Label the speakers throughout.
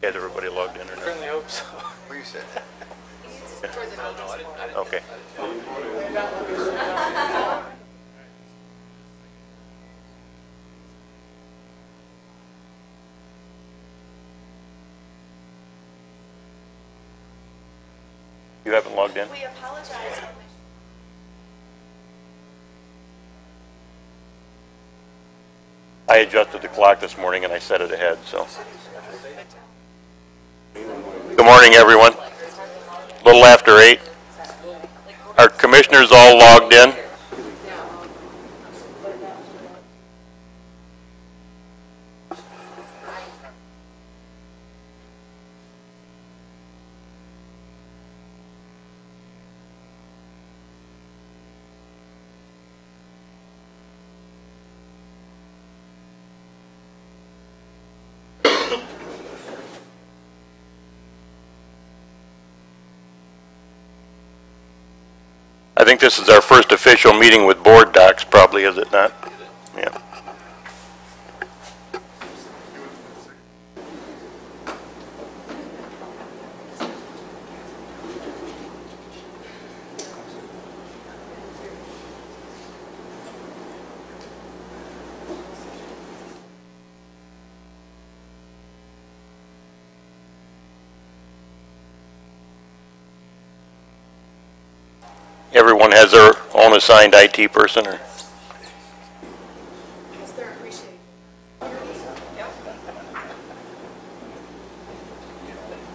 Speaker 1: Has everybody logged in or not?
Speaker 2: I certainly hope so.
Speaker 3: Where you sit?
Speaker 1: Okay. You haven't logged in?
Speaker 4: We apologize.
Speaker 1: I adjusted the clock this morning and I set it ahead, so. Good morning, everyone. A little after 8. Are commissioners all logged in? I think this is our first official meeting with board docs, probably, is it not? Yeah. Everyone has their own assigned IT person, or?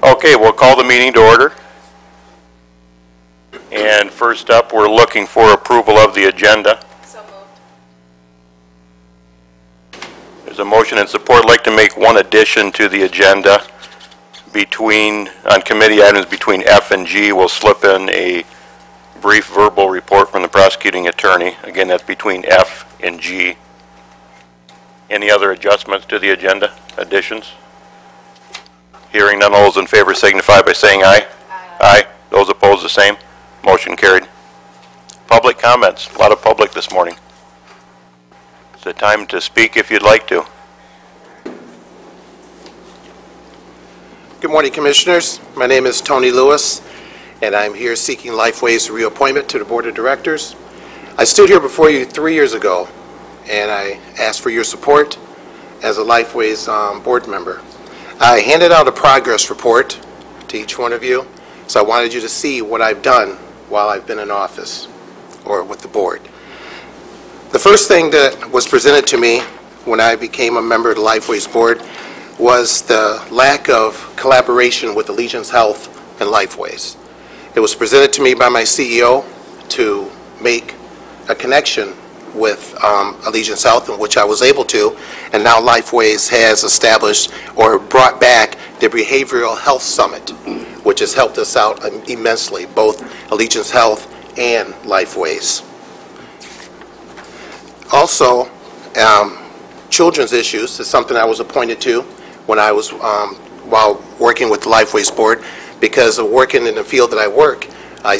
Speaker 1: Okay, we'll call the meeting to order. And first up, we're looking for approval of the agenda.
Speaker 4: So moved.
Speaker 1: There's a motion and support. I'd like to make one addition to the agenda. On committee items between F and G, we'll slip in a brief verbal report from the prosecuting attorney. Again, that's between F and G. Any other adjustments to the agenda, additions? Hearing none, all those in favor signify by saying aye. Aye. Those opposed, the same. Motion carried. Public comments. A lot of public this morning. It's the time to speak if you'd like to.
Speaker 3: Good morning, Commissioners. My name is Tony Lewis, and I'm here seeking Lifeway's reappointment to the Board of Directors. I stood here before you 3 years ago, and I asked for your support as a Lifeway's board member. I handed out a progress report to each one of you, so I wanted you to see what I've done while I've been in office, or with the board. The first thing that was presented to me when I became a member of the Lifeway's board was the lack of collaboration with Allegiance Health and Lifeways. It was presented to me by my CEO to make a connection with Allegiance Health, in which I was able to, and now Lifeways has established or brought back the Behavioral Health Summit, which has helped us out immensely, both Allegiance Health and Lifeways. Also, children's issues is something I was appointed to when I was, while working with the Lifeways Board. Because of working in the field that I work, I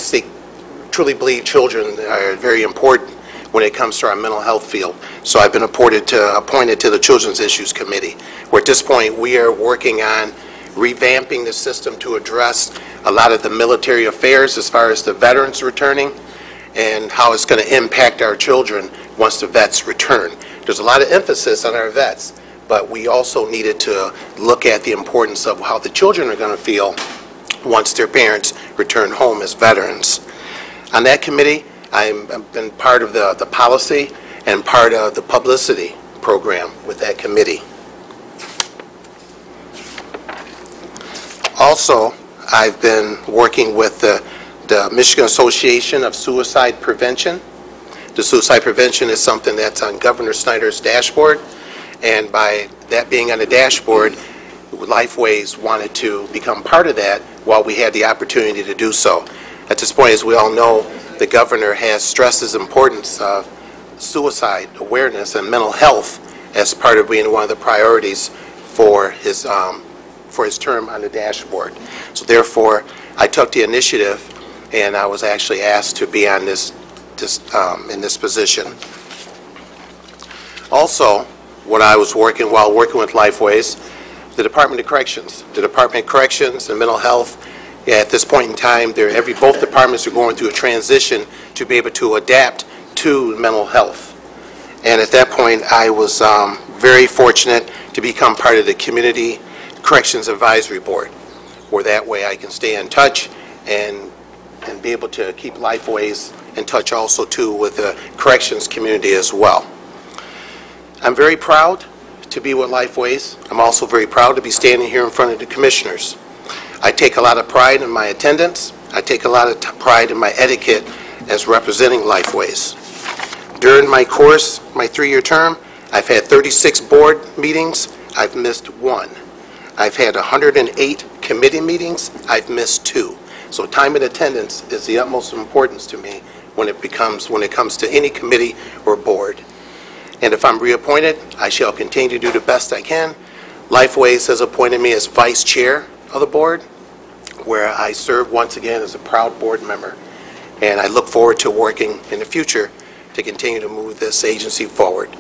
Speaker 3: truly believe children are very important when it comes to our mental health field. So I've been appointed to the Children's Issues Committee, where at this point we are working on revamping the system to address a lot of the military affairs as far as the veterans returning and how it's going to impact our children once the vets return. There's a lot of emphasis on our vets, but we also needed to look at the importance of how the children are going to feel once their parents return home as veterans. On that committee, I've been part of the policy and part of the publicity program with that committee. Also, I've been working with the Michigan Association of Suicide Prevention. The suicide prevention is something that's on Governor Snyder's dashboard, and by that being on the dashboard, Lifeways wanted to become part of that while we had the opportunity to do so. At this point, as we all know, the governor has stressed the importance of suicide awareness and mental health as part of being one of the priorities for his term on the dashboard. So therefore, I took the initiative, and I was actually asked to be on in this position. Also, when I was while working with Lifeways, the Department of Corrections. The Department of Corrections and Mental Health, at this point in time, both departments are going through a transition to be able to adapt to mental health. And at that point, I was very fortunate to become part of the Community Corrections Advisory Board, where that way I can stay in touch and be able to keep Lifeways in touch also too with the corrections community as well. I'm very proud to be with Lifeways. I'm also very proud to be standing here in front of the commissioners. I take a lot of pride in my attendance. I take a lot of pride in my etiquette as representing Lifeways. During my course, my 3-year term, I've had 36 board meetings. I've missed 1. I've had 108 committee meetings. I've missed 2. So time and attendance is the utmost importance to me when it comes to any committee or board. And if I'm reappointed, I shall continue to do the best I can. Lifeways has appointed me as vice chair of the board, where I serve once again as a proud board member. And I look forward to working in the future to continue to move this agency forward.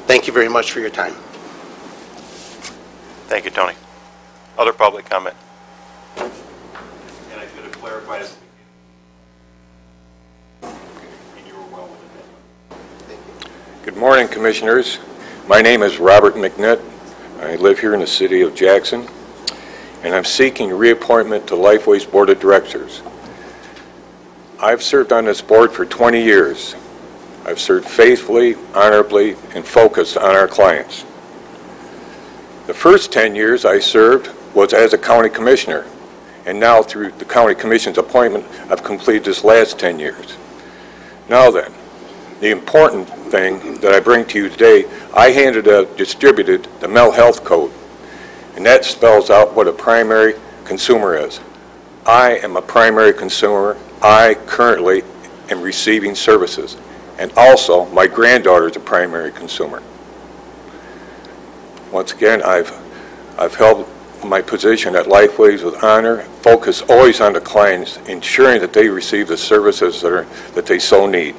Speaker 3: Thank you very much for your time.
Speaker 1: Thank you, Tony. Other public comment?
Speaker 3: And I should have clarified this.
Speaker 2: Good morning, Commissioners. My name is Robert McNutt. I live here in the city of Jackson, and I'm seeking reappointment to Lifeways Board of Directors. I've served on this board for 20 years. I've served faithfully, honorably, and focused on our clients. The first 10 years I served was as a county commissioner, and now through the county commission's appointment, I've completed this last 10 years. Now then, the important thing that I bring to you today, I distributed the Mental Health Code, and that spells out what a primary consumer is. I am a primary consumer. I currently am receiving services, and also my granddaughter is a primary consumer. Once again, I've held my position at Lifeways with honor, focus always on the clients, ensuring that they receive the services that they so need.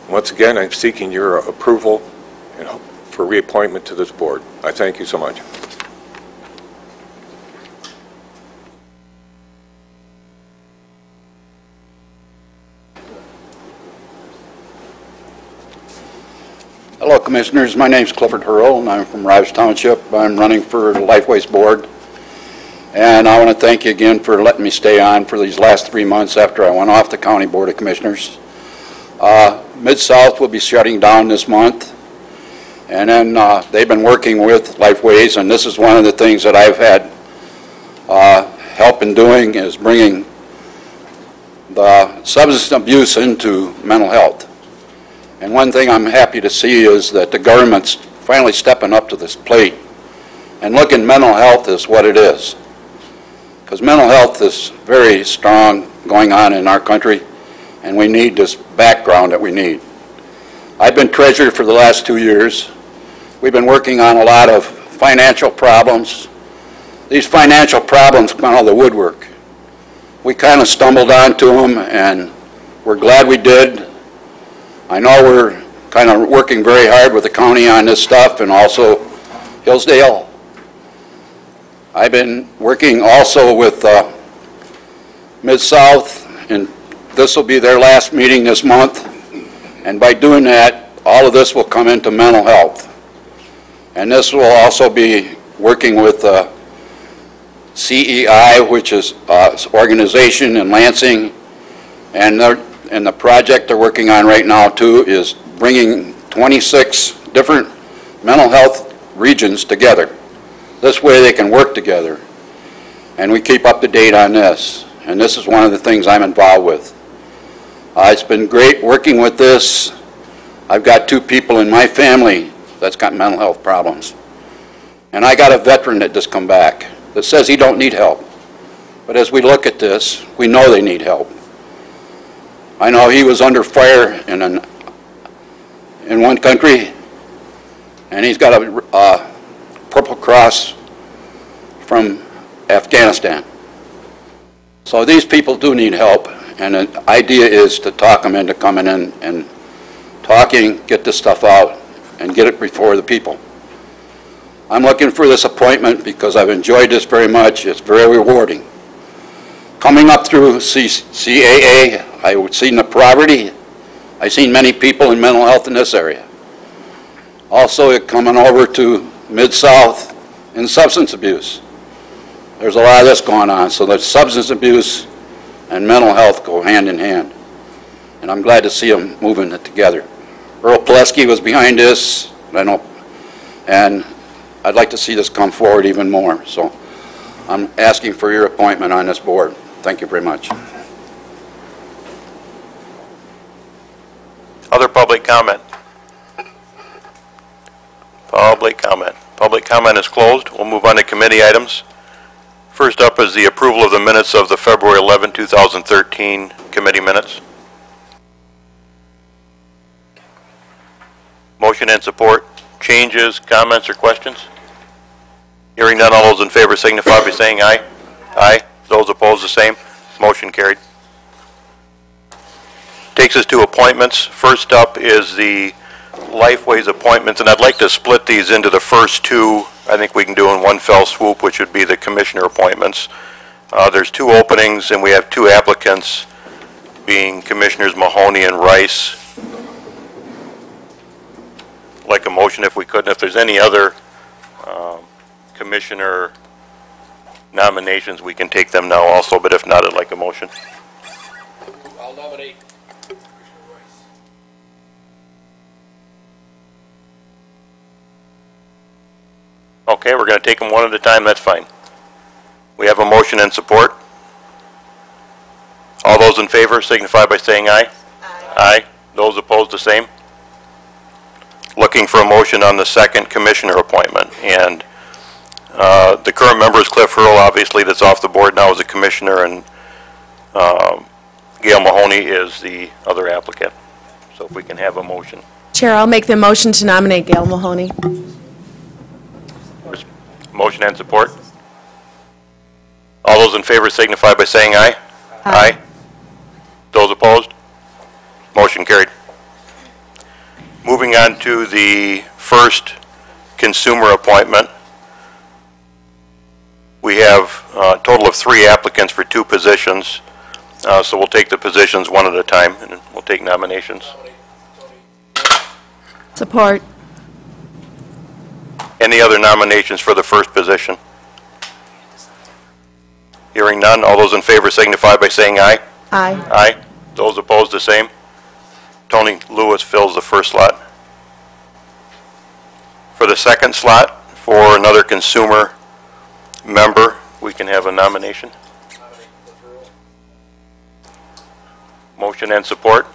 Speaker 2: Once again, I'm seeking your approval for reappointment to this board. I thank you so much.
Speaker 4: Hello, Commissioners. My name is Clifford Hurl, and I'm from Rives Township. I'm running for the Lifeways Board. And I want to thank you again for letting me stay on for these last 3 months after I went off the County Board of Commissioners. Mid-South will be shutting down this month, and then they've been working with Lifeways, and this is one of the things that I've had help in doing is bringing the substance abuse into mental health. And one thing I'm happy to see is that the government's finally stepping up to this plate and looking mental health as what it is. Because mental health is very strong going on in our country, and we need this background that we need. I've been treasurer for the last 2 years. We've been working on a lot of financial problems. These financial problems come out of the woodwork. We kind of stumbled onto them, and we're glad we did. I know we're kind of working very hard with the county on this stuff, and also Hillsdale. I've been working also with Mid-South, and this will be their last meeting this month, and by doing that, all of this will come into mental health. And this will also be working with CEI, which is organization in Lansing, and the project they're working on right now too is bringing 26 different mental health regions together. This way they can work together, and we keep up to date on this, and this is one of the things I'm involved with. It's been great working with this. I've got 2 people in my family that's got mental health problems. And I got a veteran that just come back that says he don't need help. But as we look at this, we know they need help. I know he was under fire in one country, and he's got a Purple Cross from Afghanistan. So these people do need help, and the idea is to talk them into coming in and talking, get this stuff out, and get it before the people. I'm looking for this appointment because I've enjoyed this very much. It's very rewarding. Coming up through CAA, I've seen the poverty. I've seen many people in mental health in this area. Also, coming over to Mid-South in substance abuse. There's a lot of this going on, so that substance abuse and mental health go hand in hand. And I'm glad to see them moving it together. Earl Pileski was behind this, I know, and I'd like to see this come forward even more. So I'm asking for your appointment on this board. Thank you very much.
Speaker 1: Other public comment? Public comment. Public comment is closed. We'll move on to committee items. First up is the approval of the minutes of the February 11, 2013 committee minutes. Motion and support. Changes, comments, or questions? Hearing none, all those in favor signify by saying aye. Aye. Those opposed, the same. Motion carried. Takes us to appointments. First up is the Lifeways appointments, and I'd like to split these into the first two. I think we can do in one fell swoop, which would be the commissioner appointments. There's two openings, and we have two applicants, being Commissioners Mahoney and Rice. Like a motion if we could, and if there's any other commissioner nominations, we can take them now also, but if not, I'd like a motion.
Speaker 5: I'll nominate.
Speaker 1: Okay, we're going to take them one at a time, that's fine. We have a motion and support. All those in favor signify by saying aye. Aye. Aye. Those opposed, the same. Looking for a motion on the second commissioner appointment, and the current member is Cliff Hurl, obviously, that's off the board now as a commissioner, and Gail Mahoney is the other applicant. So if we can have a motion.
Speaker 6: Chair, I'll make the motion to nominate Gail Mahoney.
Speaker 1: Motion and support. All those in favor signify by saying aye. Aye. Those opposed? Motion carried. Moving on to the first consumer appointment. We have a total of 3 applicants for 2 positions. So we'll take the positions one at a time, and we'll take nominations.
Speaker 6: Support.
Speaker 1: Any other nominations for the first position? Hearing none, all those in favor signify by saying aye.
Speaker 6: Aye.
Speaker 1: Aye. Those opposed, the same. Tony Lewis fills the first slot. For the second slot, for another consumer member, we can have a nomination. Motion and support.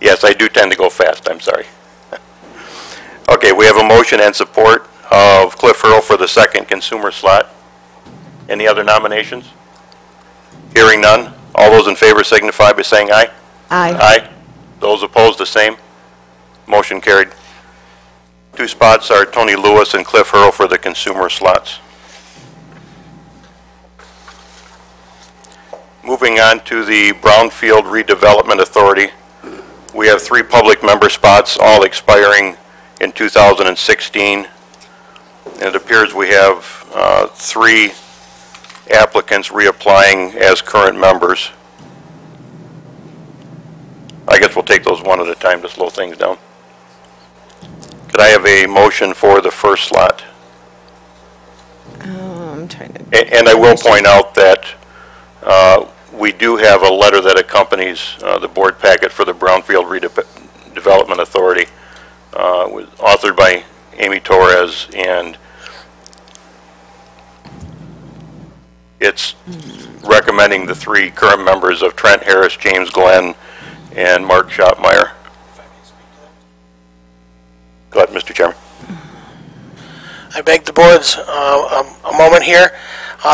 Speaker 1: Yes, I do tend to go fast, I'm sorry. Okay, we have a motion and support of Cliff Hurl for the second consumer slot. Any other nominations? Hearing none, all those in favor signify by saying aye.
Speaker 6: Aye.
Speaker 1: Aye. Those opposed, the same. Motion carried. 2 spots are Tony Lewis and Cliff Hurl for the consumer slots. Moving on to the Brownfield Redevelopment Authority. We have 3 public member spots, all expiring in 2016. And it appears we have 3 applicants reapplying as current members. I guess we'll take those one at a time to slow things down. Could I have a motion for the first slot?
Speaker 6: I'm trying to...
Speaker 1: And I will point out that we do have a letter that accompanies the board packet for the Brownfield Redevelopment Authority, authored by Amy Torres, and it's recommending the 3 current members of Trent Harris, James Glenn, and Mark Schottmeyer. Go ahead, Mr. Chairman.
Speaker 5: I beg the board's a moment here.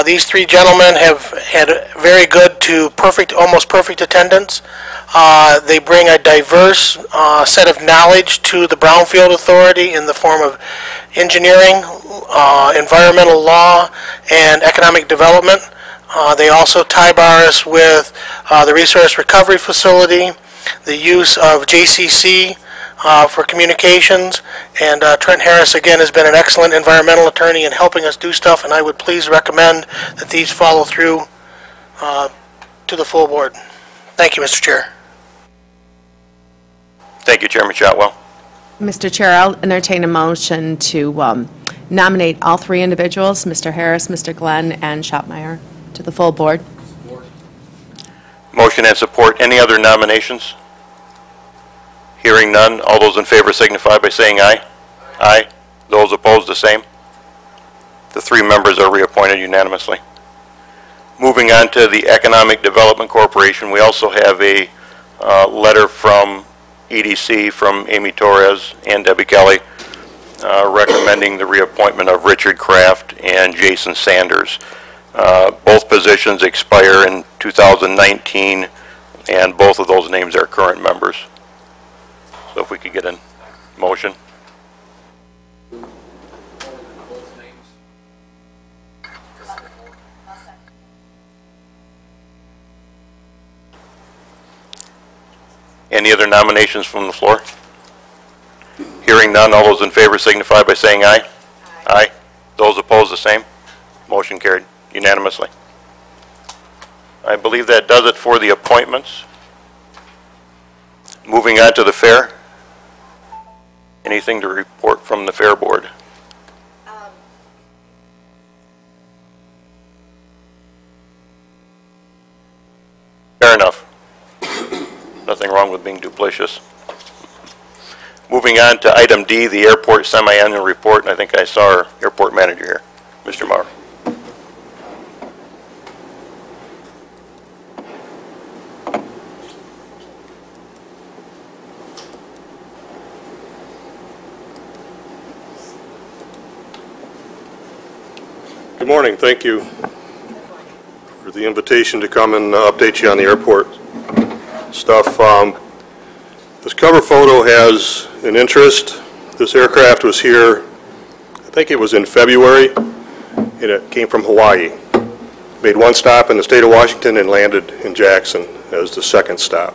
Speaker 5: These 3 gentlemen have had very good to perfect, almost perfect attendance. They bring a diverse set of knowledge to the Brownfield Authority in the form of engineering, environmental law, and economic development. They also tie bar us with the Resource Recovery Facility the use of JCC for communications, and Trent Harris, again, has been an excellent environmental attorney in helping us do stuff, and I would please recommend that these follow through to the full board. Thank you, Mr. Chair.
Speaker 1: Thank you, Chairman Shotwell.
Speaker 6: Mr. Chair, I'll entertain a motion to nominate all three individuals, Mr. Harris, Mr. Glenn, and Schottmeyer, to the full board.
Speaker 1: Motion and support. Any other nominations? Hearing none, all those in favor signify by saying aye. Aye. Those opposed, the same. The three members are reappointed unanimously. Moving on to the Economic Development Corporation, we also have a letter from EDC from Amy Torres and Debbie Kelly recommending the reappointment of Richard Kraft and Jason Sanders. Both positions expire in 2019, and both of those names are current members. So if we could get a motion. Any other nominations from the floor? Hearing none, all those in favor signify by saying aye. Aye. Those opposed, the same. Motion carried unanimously. I believe that does it for the appointments. Moving on to the fair. Anything to report from the fair board? Fair enough. Nothing wrong with being duplicitous. Moving on to item D, the airport semi-annual report, and I think I saw our airport manager here, Mr. Maurer.
Speaker 7: Good morning. Thank you for the invitation to come and update you on the airport stuff. This cover photo has an interest. This aircraft was here, I think it was in February, and it came from Hawaii. Made one stop in the state of Washington and landed in Jackson as the second stop.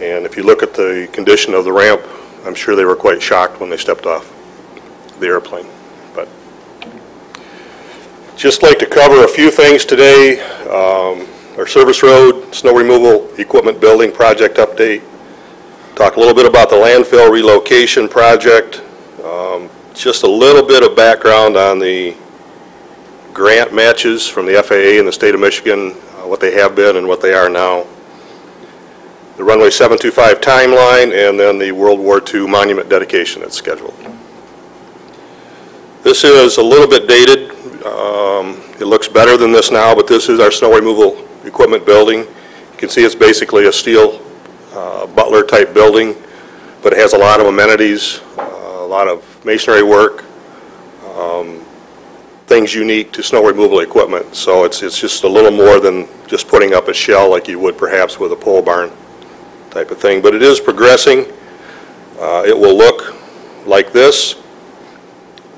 Speaker 7: And if you look at the condition of the ramp, I'm sure they were quite shocked when they stepped off the airplane. But just like to cover a few things today. Our service road, snow removal equipment building project update. Talk a little bit about the landfill relocation project. Just a little bit of background on the grant matches from the FAA in the state of Michigan, what they have been and what they are now. The runway 725 timeline, and then the World War II monument dedication that's scheduled. This is a little bit dated. It looks better than this now, but this is our snow removal equipment building. You can see it's basically a steel butler type building, but it has a lot of amenities, a lot of masonry work, things unique to snow removal equipment. So it's just a little more than just putting up a shell like you would perhaps with a pole barn type of thing. But it is progressing. It will look like this.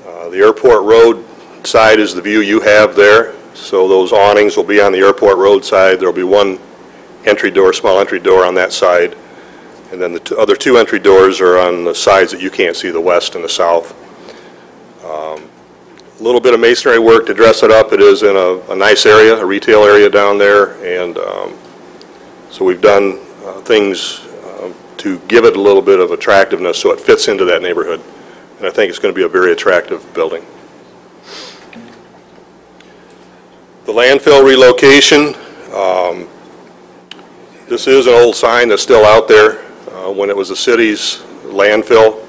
Speaker 7: The airport road side is the view you have there. So those awnings will be on the airport road side. There will be one entry door, small entry door on that side. And then the other two entry doors are on the sides that you can't see, the west and the south. A little bit of masonry work to dress it up. It is in a nice area, a retail area down there. And so we've done things to give it a little bit of attractiveness so it fits into that neighborhood. And I think it's going to be a very attractive building. The landfill relocation, this is an old sign that's still out there when it was the city's landfill.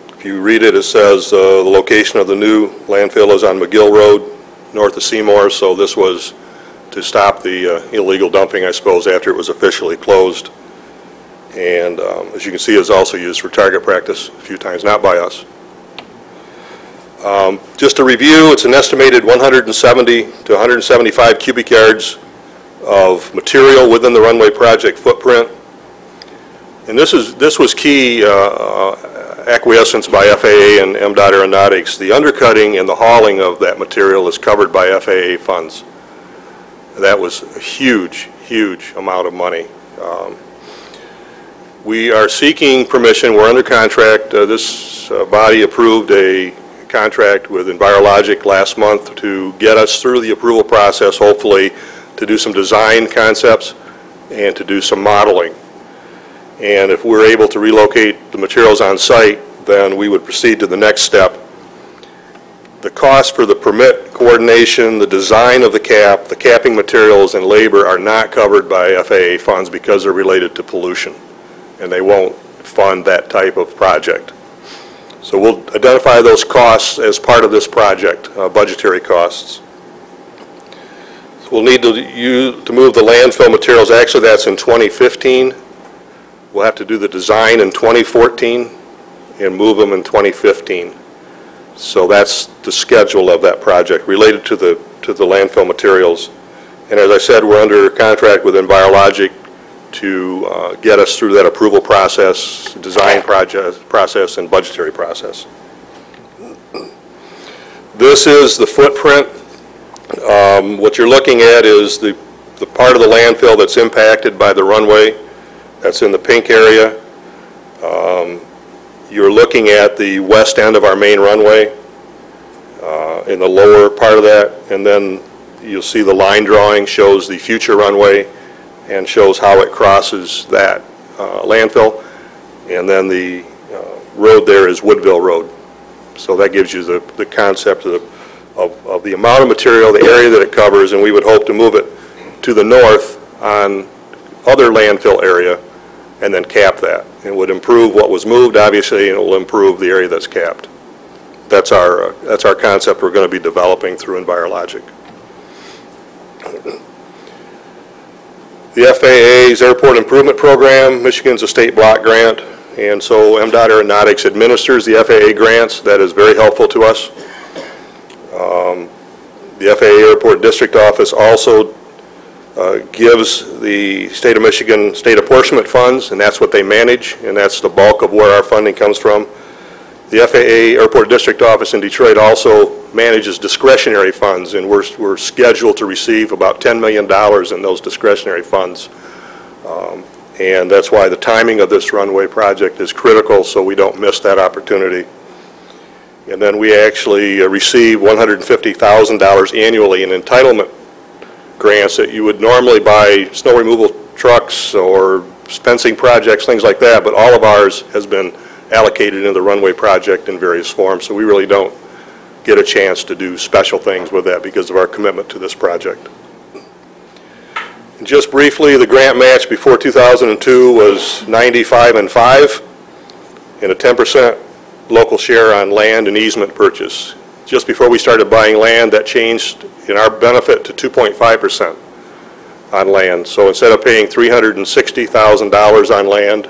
Speaker 7: If you read it, it says the location of the new landfill is on McGill Road, north of Seymour, so this was to stop the illegal dumping, I suppose, after it was officially closed. And as you can see, it's also used for target practice a few times, not by us. Just to review, it's an estimated 170 to 175 cubic yards of material within the runway project footprint. And this was key acquiescence by FAA and MDOT Aeronautics. The undercutting and the hauling of that material is covered by FAA funds. That was a huge, huge amount of money. We are seeking permission, we're under contract. This body approved a contract with Envirologic last month to get us through the approval process, hopefully, to do some design concepts and to do some modeling. And if we're able to relocate the materials on site, then we would proceed to the next step. The cost for the permit coordination, the design of the cap, the capping materials, and labor are not covered by FAA funds because they're related to pollution, and they won't fund that type of project. So we'll identify those costs as part of this project, budgetary costs. So we'll need to move the landfill materials. Actually, that's in 2015. We'll have to do the design in 2014 and move them in 2015. So that's the schedule of that project related to the landfill materials. And as I said, we're under contract with Envirologic to get us through that approval process, design process, and budgetary process. This is the footprint. What you're looking at is the part of the landfill that's impacted by the runway. That's in the pink area. You're looking at the west end of our main runway in the lower part of that, and then you'll see the line drawing shows the future runway and shows how it crosses that landfill. And then the road there is Woodville Road. So that gives you the concept of the amount of material, the area that it covers, and we would hope to move it to the north on other landfill area and then cap that. It would improve what was moved, obviously, and it will improve the area that's capped. That's our concept we're going to be developing through Envirologic. The FAA's Airport Improvement Program, Michigan's a state block grant, and so MDOT Aeronautics administers the FAA grants. That is very helpful to us. The FAA Airport District Office also gives the state of Michigan state apportionment funds, and that's what they manage, and that's the bulk of where our funding comes from. The FAA Airport District Office in Detroit also manages discretionary funds, and we're scheduled to receive about $10 million in those discretionary funds. And that's why the timing of this runway project is critical, so we don't miss that opportunity. And then we actually receive $150,000 annually in entitlement grants that you would normally buy snow removal trucks or fencing projects, things like that, but all of ours has been allocated into the runway project in various forms, so we really don't get a chance to do special things with that because of our commitment to this project. And just briefly, the grant match before 2002 was 95-5 and a 10% local share on land and easement purchase. Just before we started buying land, that changed in our benefit to 2.5% on land. So instead of paying $360,000 on land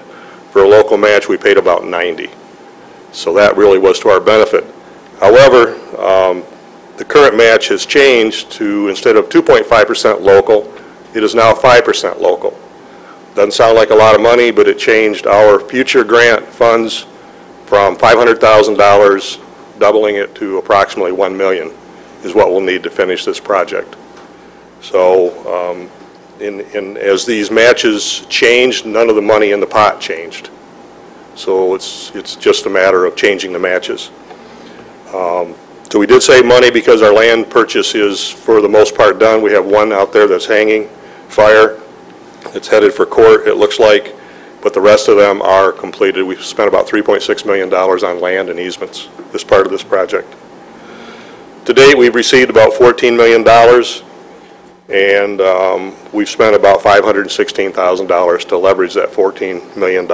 Speaker 7: for a local match, we paid about $90,000. So that really was to our benefit. However, the current match has changed to, instead of 2.5% local, it is now 5% local. Doesn't sound like a lot of money, but it changed our future grant funds from $500,000, doubling it to approximately $1 million is what we'll need to finish this project. So as these matches changed, none of the money in the pot changed. So it's just a matter of changing the matches. So we did save money because our land purchase is, for the most part, done. We have one out there that's hanging fire. It's headed for court, it looks like, but the rest of them are completed. We've spent about $3.6 million on land and easements as part of this project. To date, we've received about $14 million, and we've spent about $516,000 to leverage that $14 million,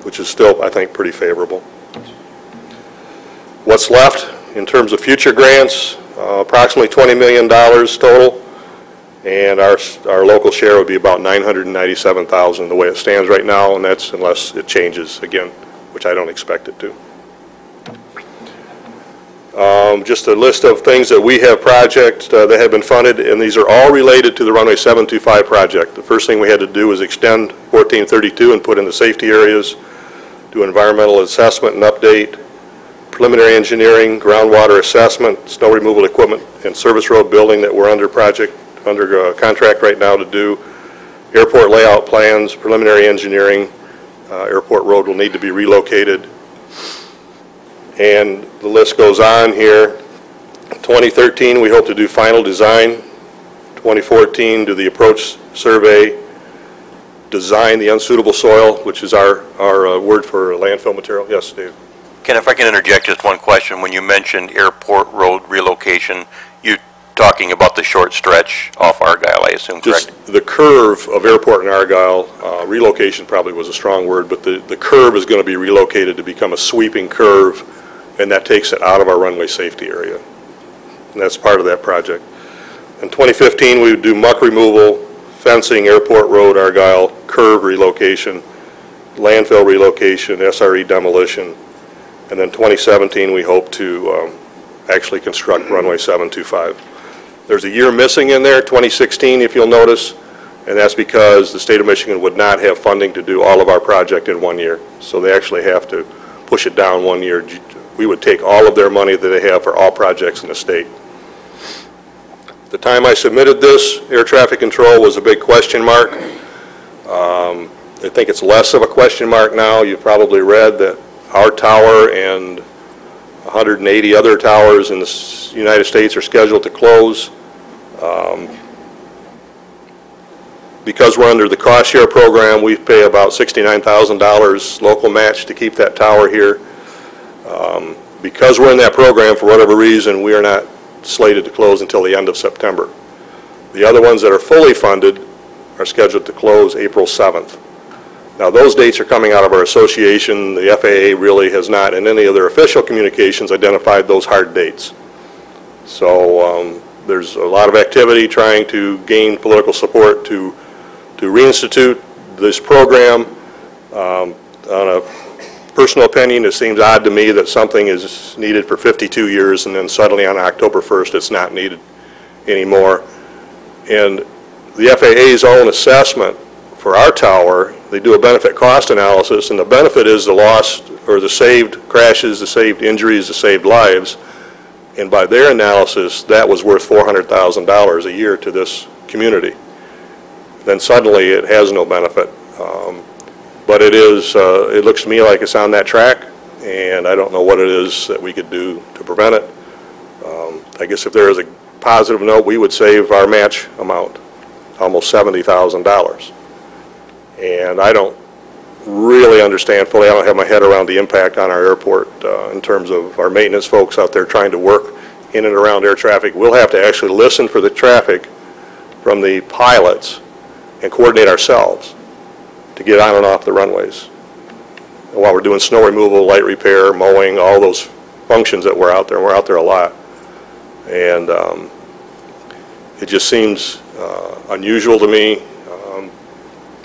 Speaker 7: which is still, I think, pretty favorable. What's left in terms of future grants, approximately $20 million total, and our local share would be about $997,000 the way it stands right now, and that's unless it changes again, which I don't expect it to. Just a list of things that we have projects that have been funded, and these are all related to the Runway 725 project. The first thing we had to do was extend 1432 and put in the safety areas, do environmental assessment and update, preliminary engineering, groundwater assessment, snow removal equipment, and service road building that we're under contract right now to do, airport layout plans, preliminary engineering. Airport Road will need to be relocated. And the list goes on here. 2013, we hope to do final design. 2014, do the approach survey, design the unsuitable soil, which is our word for landfill material. Yes, Dave?
Speaker 1: Ken, if I can interject just one question. When you mentioned airport road relocation, you talking about the short stretch off Argyle, I assume, correct?
Speaker 7: Just the curve of Airport and Argyle, relocation probably was a strong word, but the curve is going to be relocated to become a sweeping curve, and that takes it out of our runway safety area. And that's part of that project. In 2015, we would do muck removal, fencing, Airport Road, Argyle, curve relocation, landfill relocation, SRE demolition, and then 2017, we hope to actually construct runway 725. There's a year missing in there, 2016, if you'll notice, and that's because the state of Michigan would not have funding to do all of our project in 1 year. So they actually have to push it down 1 year. We would take all of their money that they have for all projects in the state. The time I submitted this, air traffic control was a big question mark. I think it's less of a question mark now. You've probably read that our tower and 180 other towers in the United States are scheduled to close. Because we're under the cost share program, we pay about $69,000 local match to keep that tower here. Because we're in that program, for whatever reason, we are not slated to close until the end of September. The other ones that are fully funded are scheduled to close April 7th. Now those dates are coming out of our association. The FAA really has not, in any of their official communications, identified those hard dates. So there's a lot of activity trying to gain political support to reinstitute this program. On a personal opinion, it seems odd to me that something is needed for 52 years and then suddenly on October 1st it's not needed anymore. And the FAA's own assessment for our tower, they do a benefit cost analysis, and the benefit is the lost or the saved crashes, the saved injuries, the saved lives. And by their analysis, that was worth $400,000 a year to this community. Then suddenly it has no benefit. But it is, it looks to me like it's on that track, and I don't know what it is that we could do to prevent it. I guess if there is a positive note, we would save our match amount, almost $70,000. And I don't really understand fully, I don't have my head around the impact on our airport in terms of our maintenance folks out there trying to work in and around air traffic. We'll have to actually listen for the traffic from the pilots and coordinate ourselves to get on and off the runways. And while we're doing snow removal, light repair, mowing, all those functions that we're out there, and we're out there a lot. And it just seems unusual to me,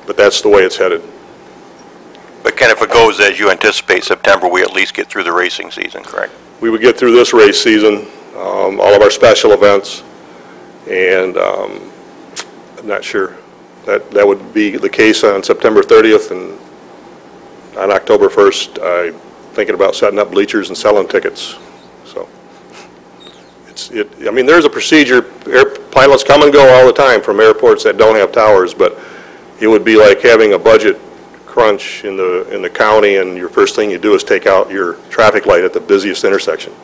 Speaker 7: but that's the way it's headed.
Speaker 1: But Ken, if it goes as you anticipate September, we at least get through the racing season, correct?
Speaker 7: We would get through this race season, all of our special events, and I'm not sure. That would be the case on September 30th, and on October 1st, I'm thinking about setting up bleachers and selling tickets. So, I mean, there's a procedure. Pilots come and go all the time from airports that don't have towers, but it would be like having a budget crunch in the county, and your first thing you do is take out your traffic light at the busiest intersection,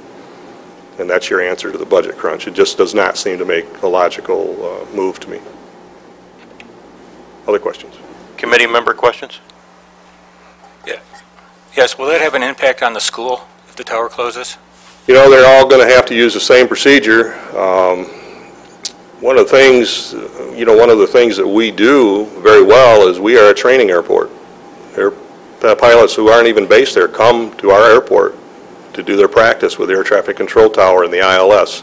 Speaker 7: and that's your answer to the budget crunch. It just does not seem to make a logical move to me. Other questions?
Speaker 1: Committee member questions?
Speaker 8: Yeah. Yes, will that have an impact on the school if the tower closes?
Speaker 7: You know, they're all going to have to use the same procedure. One of the things, one of the things that we do very well is we are a training airport. The pilots who aren't even based there come to our airport to do their practice with the air traffic control tower and the ILS.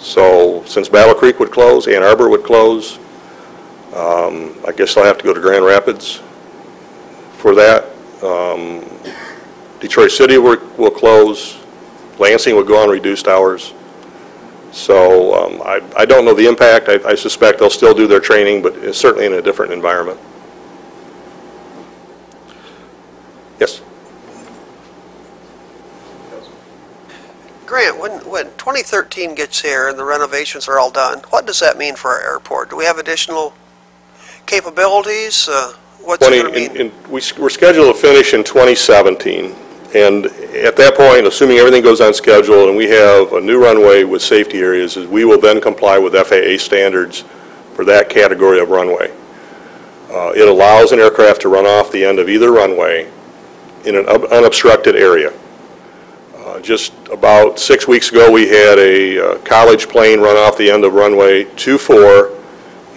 Speaker 7: So since Battle Creek would close, Ann Arbor would close, I guess I'll have to go to Grand Rapids for that. Detroit City will close. Lansing would go on reduced hours. So I don't know the impact. I suspect they'll still do their training, but it's certainly in a different environment. Yes?
Speaker 9: Grant, when 2013 gets here and the renovations are all done, what does that mean for our airport? Do we have additional capabilities? What's it going to mean?
Speaker 7: We're scheduled to finish in 2017, and at that point, assuming everything goes on schedule and we have a new runway with safety areas, we will then comply with FAA standards for that category of runway. It allows an aircraft to run off the end of either runway in an unobstructed area. Just about 6 weeks ago, we had a college plane run off the end of runway 24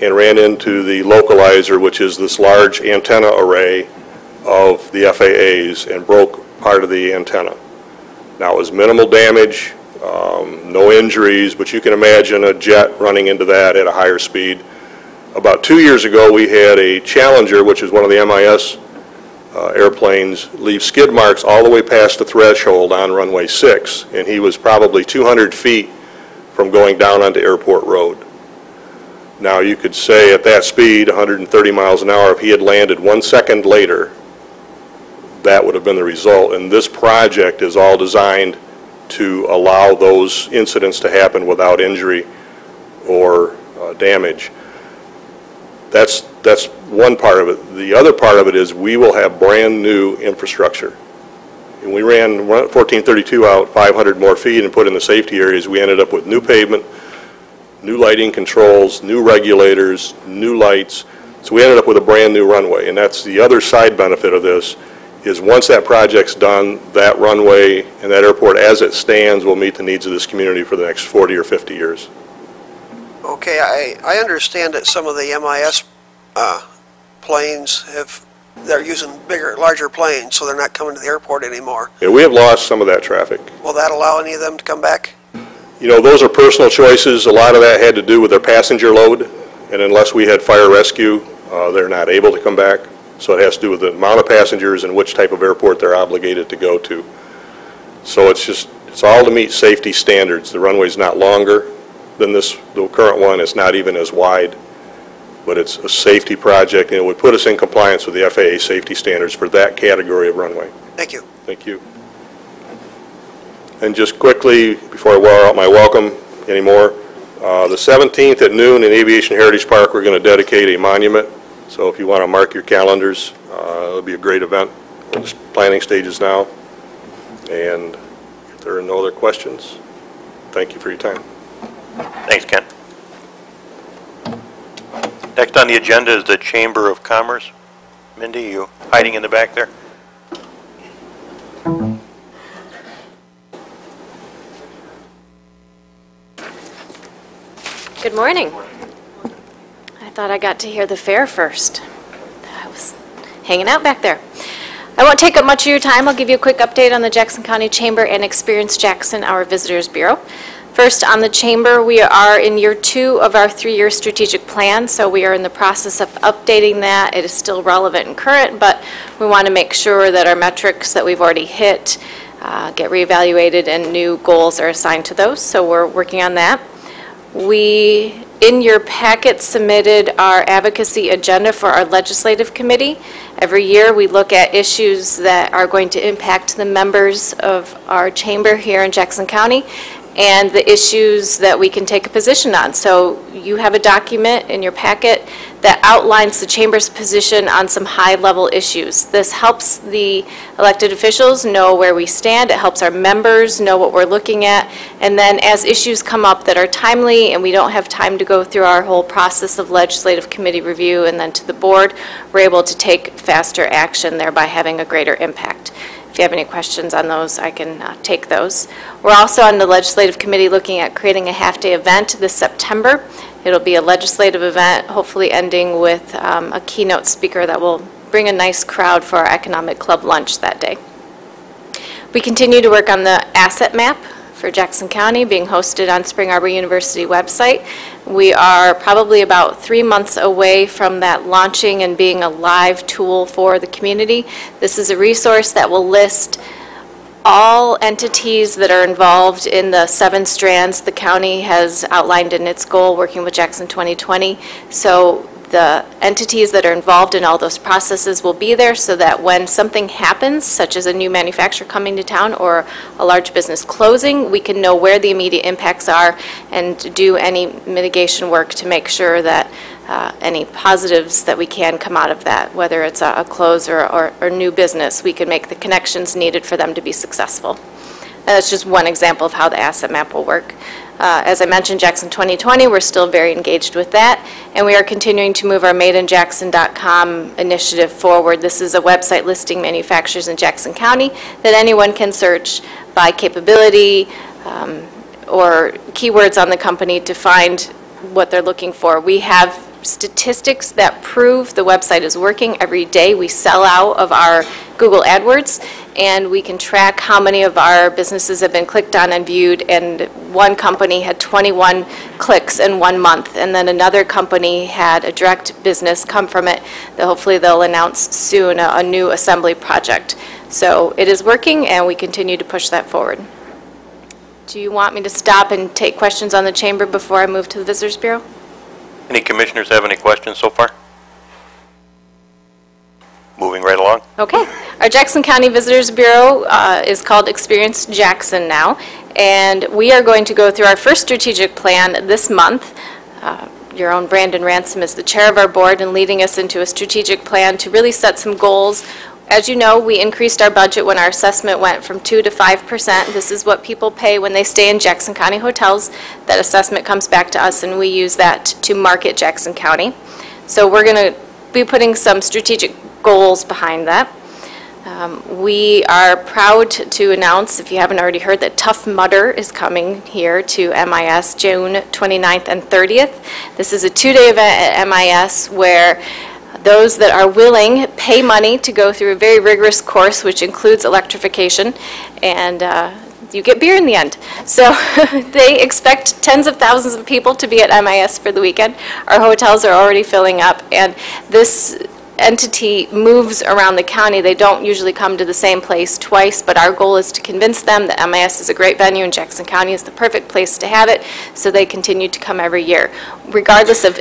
Speaker 7: and ran into the localizer, which is this large antenna array of the FAA's, and broke part of the antenna. Now, it was minimal damage, no injuries, but you can imagine a jet running into that at a higher speed. About 2 years ago, we had a Challenger, which is one of the MIS airplanes, leave skid marks all the way past the threshold on runway 6, and he was probably 200 feet from going down onto Airport Road. Now, you could say at that speed, 130 miles an hour, if he had landed 1 second later, that would have been the result. And this project is all designed to allow those incidents to happen without injury or damage. That's one part of it. The other part of it is we will have brand new infrastructure. And we ran 1432 out 500 more feet and put in the safety areas. We ended up with new pavement, new lighting controls, new regulators, new lights. So we ended up with a brand new runway. And that's the other side benefit of this, is once that project's done, that runway and that airport as it stands will meet the needs of this community for the next 40 or 50 years.
Speaker 9: Okay, I understand that some of the MIS planes they're using larger planes, so they're not coming to the airport anymore.
Speaker 7: Yeah, we have lost some of that traffic.
Speaker 9: Will that allow any of them to come back?
Speaker 7: You know, those are personal choices. A lot of that had to do with their passenger load, and unless we had fire rescue, they're not able to come back. So it has to do with the amount of passengers and which type of airport they're obligated to go to. So it's all to meet safety standards. The runway's not longer than the current one. It's not even as wide, but it's a safety project, and it would put us in compliance with the FAA safety standards for that category of runway.
Speaker 9: Thank you.
Speaker 7: Thank you. And just quickly, before I wear out my welcome anymore, the 17th at noon in Aviation Heritage Park, we're going to dedicate a monument. So if you want to mark your calendars, it'll be a great event. We're in the planning stages now. And if there are no other questions, thank you for your time.
Speaker 1: Thanks, Ken. Next on the agenda is the Chamber of Commerce. Mindy, you hiding in the back there?
Speaker 10: Good morning. I thought I got to hear the fair first. I was hanging out back there. I won't take up much of your time. I'll give you a quick update on the Jackson County Chamber and Experience Jackson, our Visitors Bureau. First, on the Chamber, we are in year 2 of our 3-year strategic plan, so we are in the process of updating that. It is still relevant and current, but we want to make sure that our metrics that we've already hit get reevaluated and new goals are assigned to those, so we're working on that. We, in your packet, submitted our advocacy agenda for our legislative committee. Every year we look at issues that are going to impact the members of our chamber here in Jackson County and the issues that we can take a position on. So you have a document in your packet that outlines the chamber's position on some high-level issues. This helps the elected officials know where we stand. It helps our members know what we're looking at. And then as issues come up that are timely and we don't have time to go through our whole process of legislative committee review and then to the board, we're able to take faster action, thereby having a greater impact. If you have any questions on those, I can take those. We're also on the legislative committee looking at creating a half-day event this September. It'll be a legislative event, hopefully ending with a keynote speaker that will bring a nice crowd for our economic club lunch that day. We continue to work on the asset map for Jackson County, being hosted on Spring Arbor University website. We are probably about 3 months away from that launching and being a live tool for the community. This is a resource that will list all entities that are involved in the 7 strands the county has outlined in its goal, working with Jackson 2020. So the entities that are involved in all those processes will be there so that when something happens, such as a new manufacturer coming to town or a large business closing, we can know where the immediate impacts are and do any mitigation work to make sure that any positives that we can come out of that, whether it's a close or new business. We can make the connections needed for them to be successful. And that's just one example of how the asset map will work. As I mentioned, Jackson 2020, we're still very engaged with that, and we are continuing to move our madeinjackson.com initiative forward. This is a website listing manufacturers in Jackson County that anyone can search by capability or keywords on the company to find what they're looking for. We have statistics that prove the website is working. Every day we sell out of our Google AdWords, and we can track how many of our businesses have been clicked on and viewed, and one company had 21 clicks in 1 month, and then another company had a direct business come from it that hopefully they'll announce soon, a new assembly project. So it is working, and we continue to push that forward. Do you want me to stop and take questions on the chamber before I move to the Visitors Bureau?
Speaker 1: Any commissioners have any questions so far? Moving right along.
Speaker 10: Okay. Our Jackson County Visitors Bureau is called Experience Jackson now, and we are going to go through our first strategic plan this month. Your own Brandon Ransom is the chair of our board and leading us into a strategic plan to really set some goals. As you know, we increased our budget when our assessment went from 2 to 5%. This is what people pay when they stay in Jackson County hotels. That assessment comes back to us, and we use that to market Jackson County. So we're going to be putting some strategic goals behind that. We are proud to announce, if you haven't already heard, that Tough Mudder is coming here to MIS June 29th and 30th. This is a 2-day event at MIS where those that are willing pay money to go through a very rigorous course, which includes electrification, and you get beer in the end. So they expect tens of thousands of people to be at MIS for the weekend. Our hotels are already filling up, and this entity moves around the county. They don't usually come to the same place twice, but our goal is to convince them that MIS is a great venue and Jackson County is the perfect place to have it, so they continue to come every year. Regardless of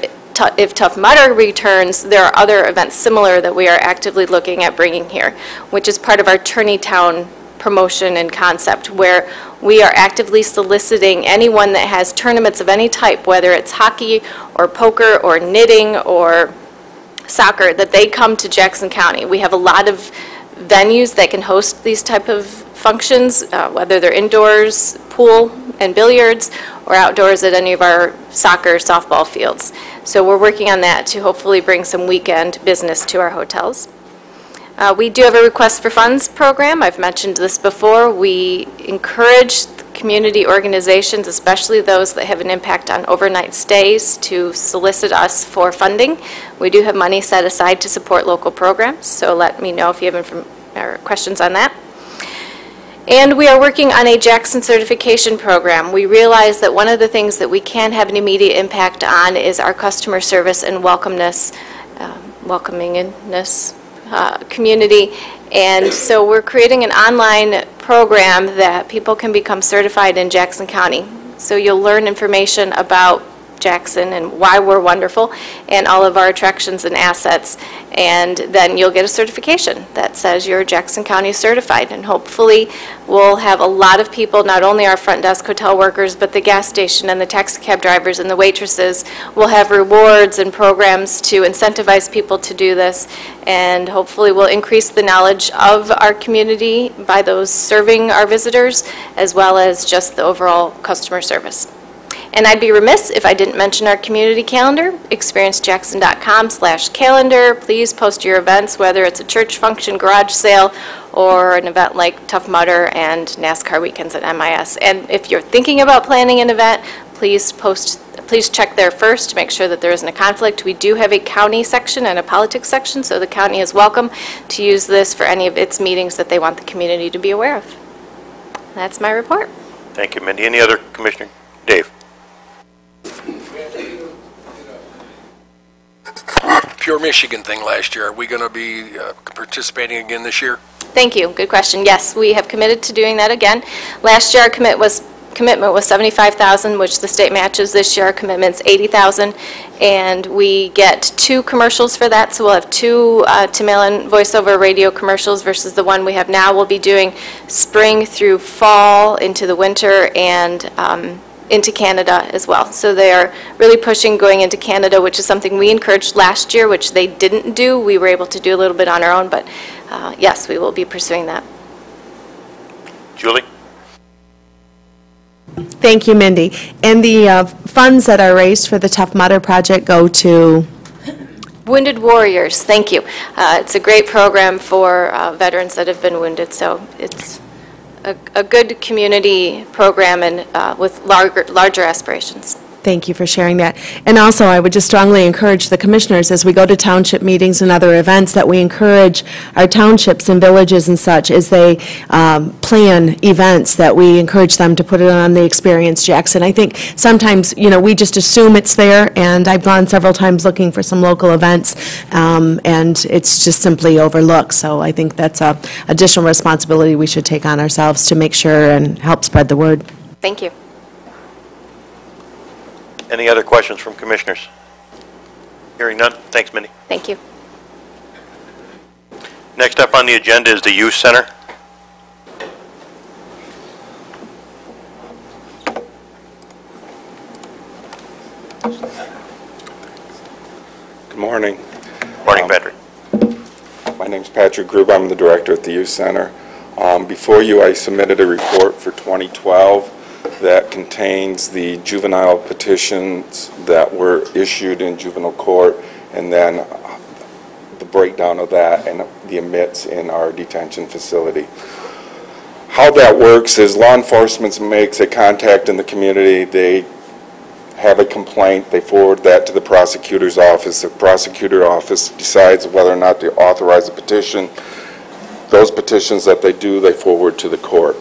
Speaker 10: if Tough Mudder returns, there are other events similar that we are actively looking at bringing here, which is part of our Town promotion and concept, where we are actively soliciting anyone that has tournaments of any type, whether it's hockey or poker or knitting or soccer, that they come to Jackson County. We have a lot of venues that can host these type of functions, whether they're indoors, pool and billiards, or outdoors at any of our soccer, softball fields. So we're working on that to hopefully bring some weekend business to our hotels. We do have a request for funds program. I've mentioned this before. We encourage community organizations, especially those that have an impact on overnight stays, to solicit us for funding. We do have money set aside to support local programs, so let me know if you have questions on that. And we are working on a Jackson certification program. We realize that one of the things that we can have an immediate impact on is our customer service and welcomingness community. And so we're creating an online program that people can become certified in Jackson County. So you'll learn information about Jackson and why we're wonderful and all of our attractions and assets, and then you'll get a certification that says you're Jackson County certified, and hopefully we'll have a lot of people, not only our front desk hotel workers, but the gas station and the taxi cab drivers and the waitresses will have rewards and programs to incentivize people to do this, and hopefully we'll increase the knowledge of our community by those serving our visitors, as well as just the overall customer service. And I'd be remiss if I didn't mention our community calendar, experiencejackson.com/calendar. Please post your events, whether it's a church function, garage sale, or an event like Tough Mudder and NASCAR weekends at MIS. And if you're thinking about planning an event, please check there first to make sure that there isn't a conflict. We do have a county section and a politics section, so the county is welcome to use this for any of its meetings that they want the community to be aware of. That's my report.
Speaker 1: Thank you, Mindy. Any other commissioner? Dave.
Speaker 11: Pure Michigan thing last year. Are we going to be participating again this year?
Speaker 10: Thank you. Good question. Yes, we have committed to doing that again. Last year our commitment was $75,000, which the state matches. This year our commitment's $80,000, and we get 2 commercials for that. So we'll have 2 to mail-in voiceover radio commercials versus the one we have now. We'll be doing spring through fall into the winter, and into Canada as well. So they are really pushing going into Canada, which is something we encouraged last year, which they didn't do. We were able to do a little bit on our own, but yes, we will be pursuing that.
Speaker 1: Julie?
Speaker 6: Thank you, Mindy. And the funds that are raised for the Tough Mudder project go to?
Speaker 10: Wounded Warriors, thank you. It's a great program for veterans that have been wounded, so it's a good community program and with larger aspirations.
Speaker 6: Thank you for sharing that. And also, I would just strongly encourage the commissioners, as we go to township meetings and other events, that we encourage our townships and villages and such, as they plan events, that we encourage them to put it on the Experience Jackson. I think sometimes, you know, we just assume it's there, and I've gone several times looking for some local events, and it's just simply overlooked. So I think that's an additional responsibility we should take on ourselves to make sure and help spread the word.
Speaker 10: Thank you.
Speaker 1: Any other questions from commissioners? Hearing none. Thanks, Mindy.
Speaker 10: Thank you.
Speaker 1: Next up on the agenda is the Youth Center.
Speaker 12: Good morning.
Speaker 1: Morning, Patrick.
Speaker 12: My name's Patrick Grube. I'm the director at the Youth Center. Before you, I submitted a report for 2012 that contains the juvenile petitions that were issued in juvenile court, and then the breakdown of that and the admits in our detention facility. How that works is law enforcement makes a contact in the community. They have a complaint. They forward that to the prosecutor's office. The prosecutor office decides whether or not to authorize a petition. Those petitions that they do, they forward to the court.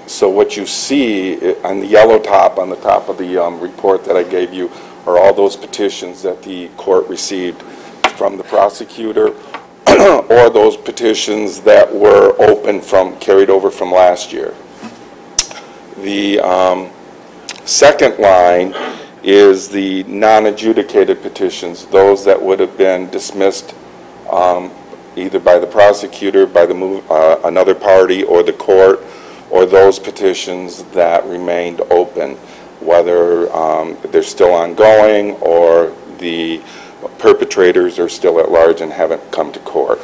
Speaker 12: So what you see on the yellow top, on the top of the report that I gave you, are all those petitions that the court received from the prosecutor or those petitions that were open carried over from last year. The second line is the non-adjudicated petitions, those that would have been dismissed either by the prosecutor, by another party, or the court, or those petitions that remained open, whether they're still ongoing or the perpetrators are still at large and haven't come to court.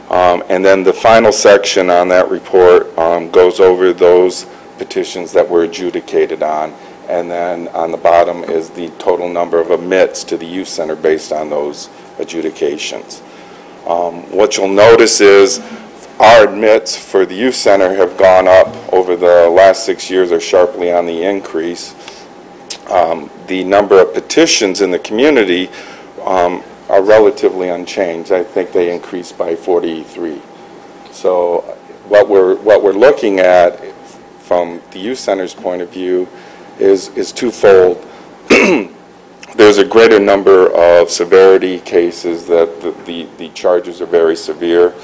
Speaker 12: And then the final section on that report goes over those petitions that were adjudicated on, and then on the bottom is the total number of admits to the Youth Center based on those adjudications. What you'll notice is our admits for the Youth Center have gone up over the last 6 years, are sharply on the increase. The number of petitions in the community are relatively unchanged. I think they increased by 43. So what we're looking at from the Youth Center's point of view is twofold. There's a greater number of severity cases that the charges are very severe.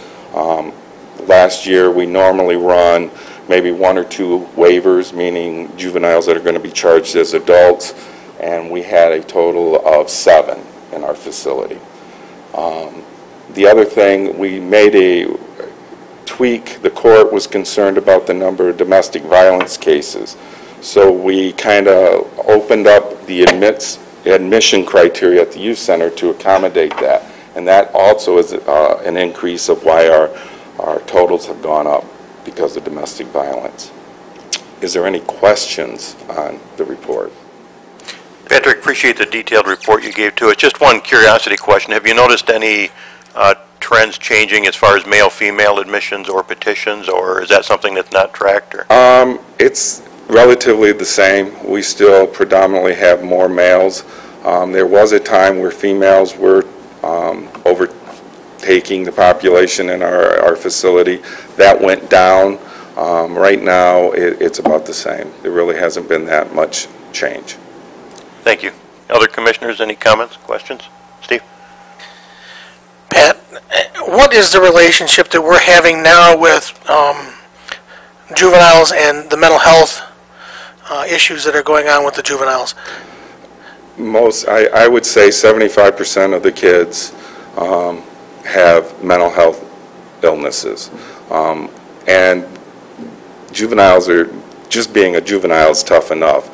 Speaker 12: Last year, we normally run maybe 1 or 2 waivers, meaning juveniles that are going to be charged as adults, and we had a total of 7 in our facility. The other thing, we made a tweak. The court was concerned about the number of domestic violence cases, so we kind of opened up the admission criteria at the Youth Center to accommodate that, and that also is an increase of why our totals have gone up because of domestic violence. Is there any questions on the report?
Speaker 1: Patrick, appreciate the detailed report you gave to it. Just one curiosity question. Have you noticed any trends changing as far as male-female admissions or petitions, or is that something that's not tracked? Or?
Speaker 12: It's relatively the same. We still predominantly have more males. There was a time where females were overtaking the population in our facility. That went down. Right now, it's about the same. There really hasn't been that much change.
Speaker 1: Thank you. Other commissioners, any comments, questions? Steve?
Speaker 5: Pat, what is the relationship that we're having now with juveniles and the mental health issues that are going on with the juveniles?
Speaker 12: I would say 75% of the kids have mental health illnesses. And juveniles are just being a juvenile is tough enough.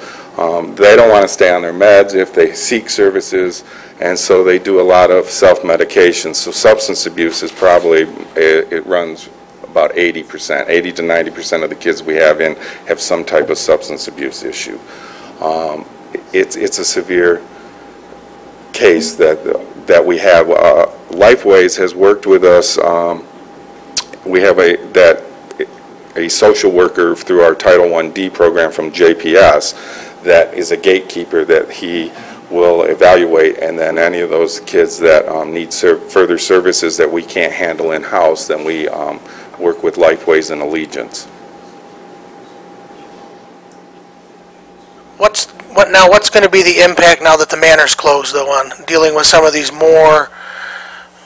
Speaker 12: They don't want to stay on their meds if they seek services, and so they do a lot of self-medication. So substance abuse is probably, it runs about 80%, 80 to 90% of the kids we have in have some type of substance abuse issue. It's a severe case that we have. Lifeways has worked with us. We have a social worker through our Title I-D program from JPS that is a gatekeeper that he will evaluate, and then any of those kids that need further services that we can't handle in-house, then we work with Lifeways and Allegiance.
Speaker 5: What's going to be the impact now that the manor's closed, though, on dealing with some of these more?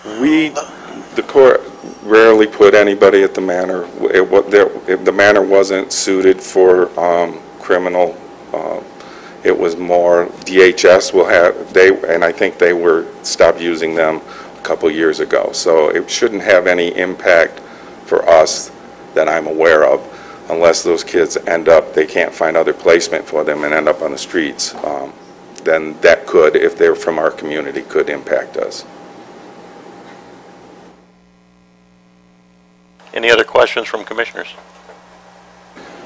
Speaker 12: The court rarely put anybody at the manor. The manor wasn't suited for criminal. It was more DHS will have, and I think they stopped using them a couple years ago. So it shouldn't have any impact for us that I'm aware of, unless those kids end up, they can't find other placement for them and end up on the streets. Then that could, if they're from our community, could impact us.
Speaker 1: Any other questions from commissioners?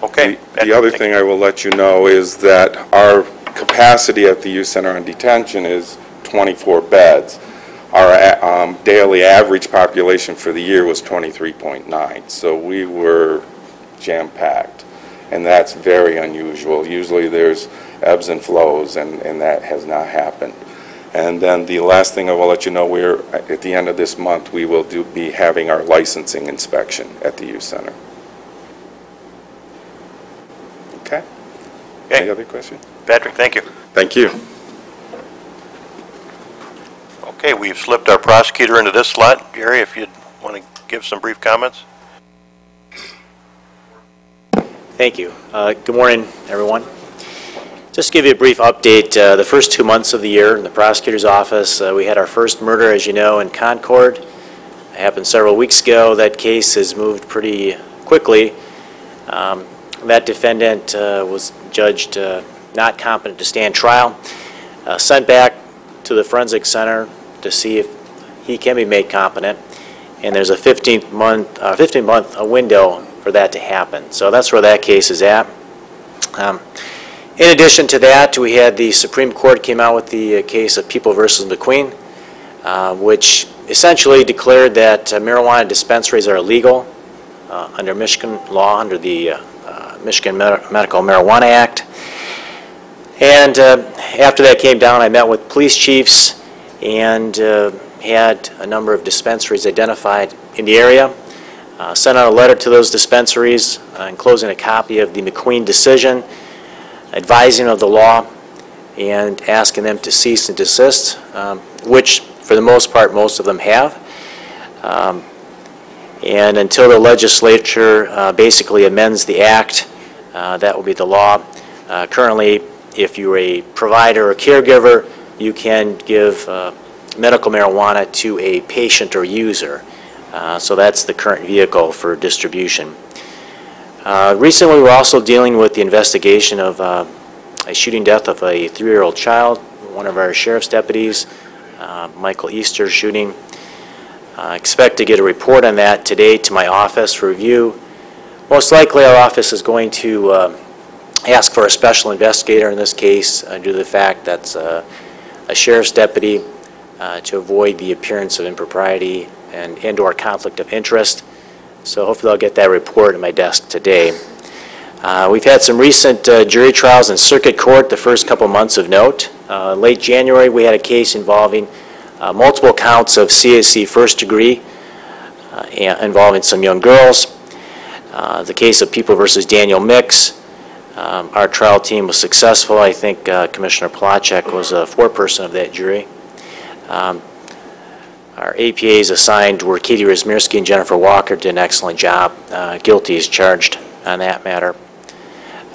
Speaker 1: Okay.
Speaker 12: The other thing I will let you know is that our capacity at the youth center on detention is 24 beds. Our daily average population for the year was 23.9, so we were jam-packed, and that's very unusual. Usually there's ebbs and flows, and that has not happened. And then the last thing I will let you know, at the end of this month, we will be having our licensing inspection at the youth center. Okay? Any other questions?
Speaker 1: Patrick, thank you.
Speaker 12: Thank you.
Speaker 1: Okay, we've slipped our prosecutor into this slot. Jerry, if you'd want to give some brief comments.
Speaker 13: Thank you. Good morning, everyone. Just to give you a brief update, the first 2 months of the year in the prosecutor's office, we had our first murder, as you know, in Concord. It happened several weeks ago. That case has moved pretty quickly. That defendant was judged not competent to stand trial, sent back to the forensic center to see if he can be made competent, and there's a 15-month window for that to happen. So that's where that case is at. In addition to that, we had the Supreme Court came out with the case of People versus McQueen, which essentially declared that marijuana dispensaries are illegal under Michigan law, under the Michigan Medical Marijuana Act. And after that came down, I met with police chiefs and had a number of dispensaries identified in the area. Sent out a letter to those dispensaries enclosing a copy of the McQueen decision, advising of the law and asking them to cease and desist, which for the most part most of them have. And until the legislature basically amends the act, that will be the law. Currently, if you're a provider or caregiver, you can give medical marijuana to a patient or user. So that's the current vehicle for distribution. Recently, we're also dealing with the investigation of a shooting death of a 3-year-old child, one of our sheriff's deputies, Michael Easter's shooting. I expect to get a report on that today to my office for review. Most likely our office is going to ask for a special investigator in this case due to the fact that's a sheriff's deputy to avoid the appearance of impropriety and or conflict of interest. So hopefully I'll get that report at my desk today. We've had some recent jury trials in circuit court the first couple months of note. Late January we had a case involving multiple counts of CAC first degree involving some young girls. The case of People versus Daniel Mix. Our trial team was successful. I think Commissioner Plachek was a foreperson of that jury. Our APAs assigned were Katie Rizmirski and Jennifer Walker, did an excellent job. Guilty is charged on that matter.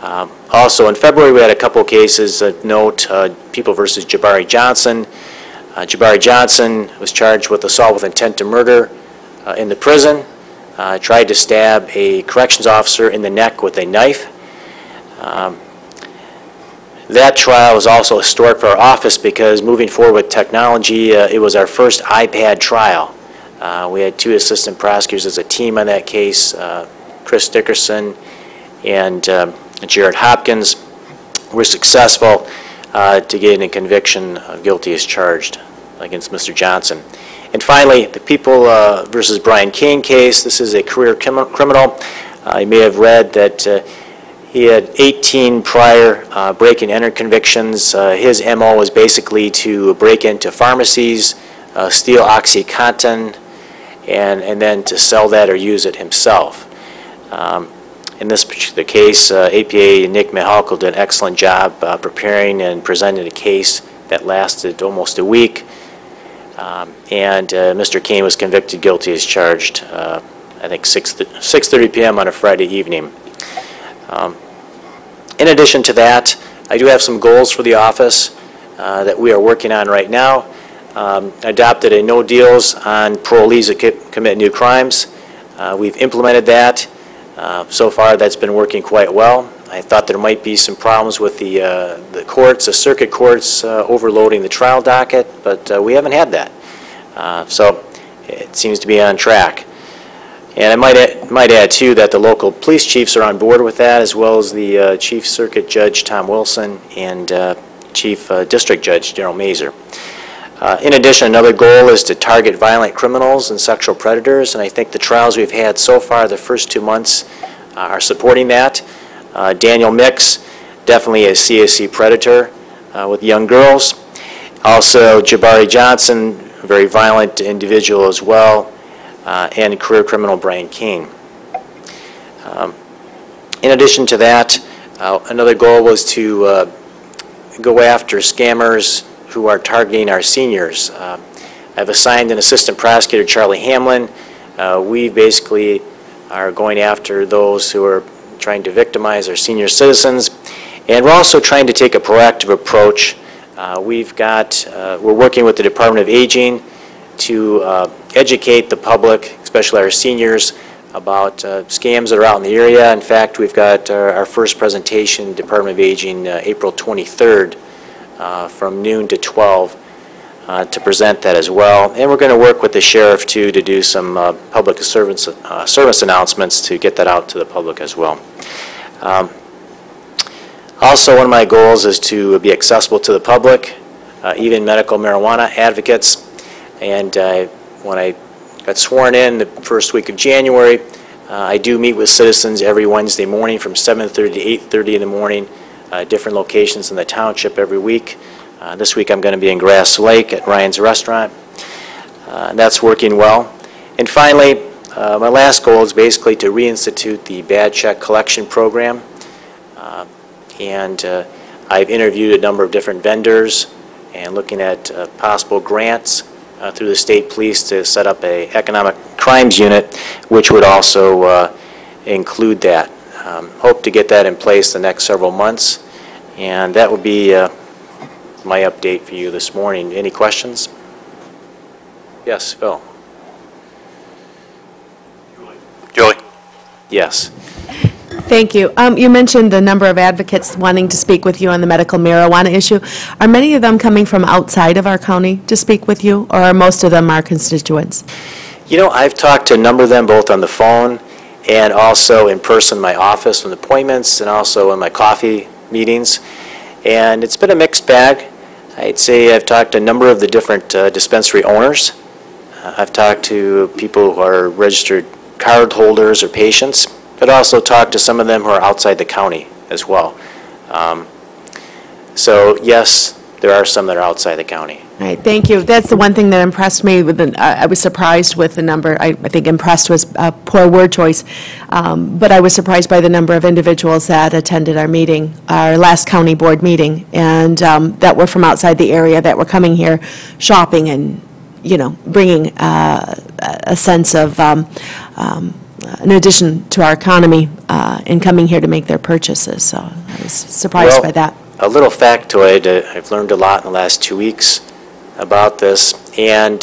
Speaker 13: Also in February we had a couple cases of note, People versus Jabari Johnson. Jabari Johnson was charged with assault with intent to murder in the prison. Tried to stab a corrections officer in the neck with a knife. That trial was also historic for our office because moving forward with technology, it was our first iPad trial. We had 2 assistant prosecutors as a team on that case, Chris Dickerson and Jared Hopkins. Were successful to get a conviction of guilty as charged against Mr. Johnson. And finally, the People versus Brian King case. This is a career criminal. You may have read that he had 18 prior break and enter convictions. His MO was basically to break into pharmacies, steal OxyContin, and then to sell that or use it himself. In this particular case, APA Nick Mihalko did an excellent job preparing and presenting a case that lasted almost a week. And Mr. Kane was convicted guilty as charged, I think 6:30 p.m. on a Friday evening. In addition to that, I do have some goals for the office that we are working on right now. Adopted a no deals on parolees that commit new crimes. We've implemented that. So far, that's been working quite well. I thought there might be some problems with the courts, the circuit courts overloading the trial docket, but we haven't had that. So it seems to be on track. And I might add, too, that the local police chiefs are on board with that, as well as the Chief Circuit Judge Tom Wilson and Chief District Judge Daryl Mazer. In addition, another goal is to target violent criminals and sexual predators, and I think the trials we've had so far the first 2 months are supporting that. Daniel Mix, definitely a CSC predator with young girls. Also, Jabari Johnson, a very violent individual as well, and career criminal Brian King. In addition to that, another goal was to go after scammers who are targeting our seniors. I've assigned an assistant prosecutor, Charlie Hamlin. We basically are going after those who are trying to victimize our senior citizens, and we're also trying to take a proactive approach. We're working with the Department of Aging to educate the public, especially our seniors, about scams that are out in the area. In fact, we've got our first presentation, Department of Aging, April 23rd, from noon to 12 to present that as well. And we're going to work with the sheriff too to do some public service announcements to get that out to the public as well. Also, one of my goals is to be accessible to the public, even medical marijuana advocates. And when I got sworn in the first week of January, I do meet with citizens every Wednesday morning from 7:30 to 8:30 in the morning, different locations in the township every week. This week I'm going to be in Grass Lake at Ryan's Restaurant. That's working well. And finally, my last goal is basically to reinstitute the bad check collection program. I've interviewed a number of different vendors and looking at possible grants through the state police to set up an economic crimes unit, which would also include that. Hope to get that in place the next several months, and that would be my update for you this morning. Any questions? Yes, Phil.
Speaker 1: Julie?
Speaker 6: Yes. Thank you. You mentioned the number of advocates wanting to speak with you on the medical marijuana issue. Are many of them coming from outside of our county to speak with you, or are most of them our constituents?
Speaker 13: You know, I've talked to a number of them both on the phone and also in person in my office with appointments and also in my coffee meetings. And it's been a mixed bag. I'd say I've talked to a number of the different dispensary owners. I've talked to people who are registered card holders or patients, but also talked to some of them who are outside the county as well. So yes, there are some that are outside the county.
Speaker 6: All right, thank you. That's the one thing that impressed me. I was surprised with the number. I think impressed was a poor word choice, but I was surprised by the number of individuals that attended our meeting, our last county board meeting, and that were from outside the area, that were coming here shopping and, you know, bringing a sense of in addition to our economy in coming here to make their purchases. So I was surprised by that.
Speaker 13: A little factoid, I've learned a lot in the last 2 weeks about this, and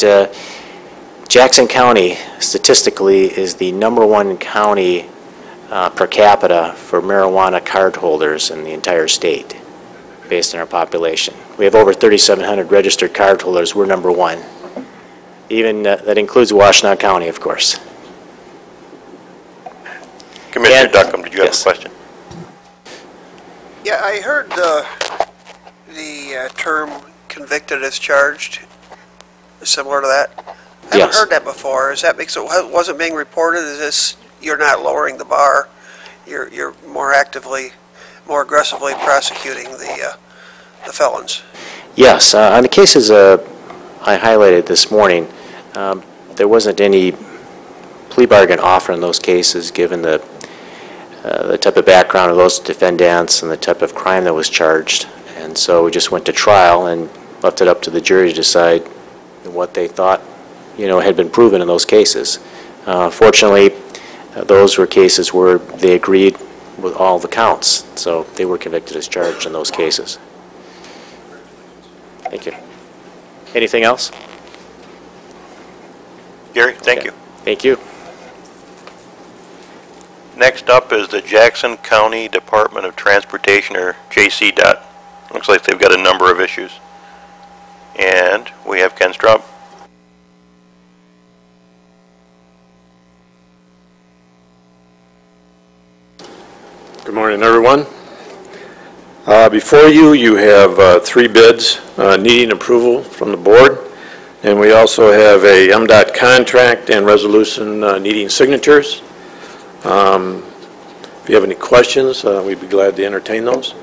Speaker 13: Jackson County statistically is the #1 county per capita for marijuana card holders in the entire state, based on our population. We have over 3,700 registered card holders. We're number one. Even, that includes Washtenaw County, of course.
Speaker 1: Commissioner Duckham, did you have a question?
Speaker 9: Yeah, I heard the term convicted as charged, similar to that. I haven't heard that before. Is that because it wasn't being reported? Is this, you're not lowering the bar, you're more actively, more aggressively prosecuting the felons?
Speaker 13: Yes, on the cases I highlighted this morning, there wasn't any plea bargain offer in those cases, given the type of background of those defendants and the type of crime that was charged. And so we just went to trial and left it up to the jury to decide what they thought, had been proven in those cases. Fortunately, those were cases where they agreed with all the counts, so they were convicted as charged in those cases. Thank you. Anything else?
Speaker 1: Gary, thank you.
Speaker 13: Thank you.
Speaker 1: Next up is the Jackson County Department of Transportation, or JCDOT. Looks like they've got a number of issues. And we have Ken Straub.
Speaker 14: Good morning, everyone. Before you, you have 3 bids needing approval from the board, and we also have a MDOT contract and resolution needing signatures. If you have any questions, we'd be glad to entertain those.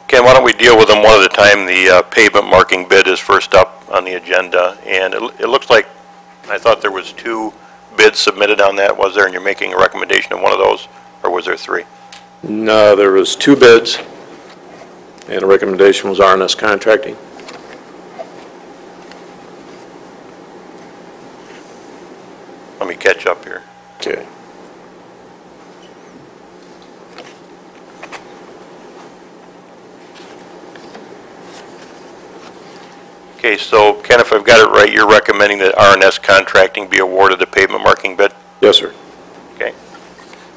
Speaker 1: Ken, why don't we deal with them one at a time? The pavement marking bid is first up on the agenda, and it looks like, I thought there was 2 bids submitted on that, was there? And you're making a recommendation of one of those, or was there 3?
Speaker 14: No, there was 2 bids, and a recommendation was R&S Contracting.
Speaker 1: Let me catch up here.
Speaker 14: Okay.
Speaker 1: Okay, so Ken, if I've got it right, you're recommending that R&S Contracting be awarded the pavement marking bid?
Speaker 14: Yes, sir.
Speaker 1: Okay.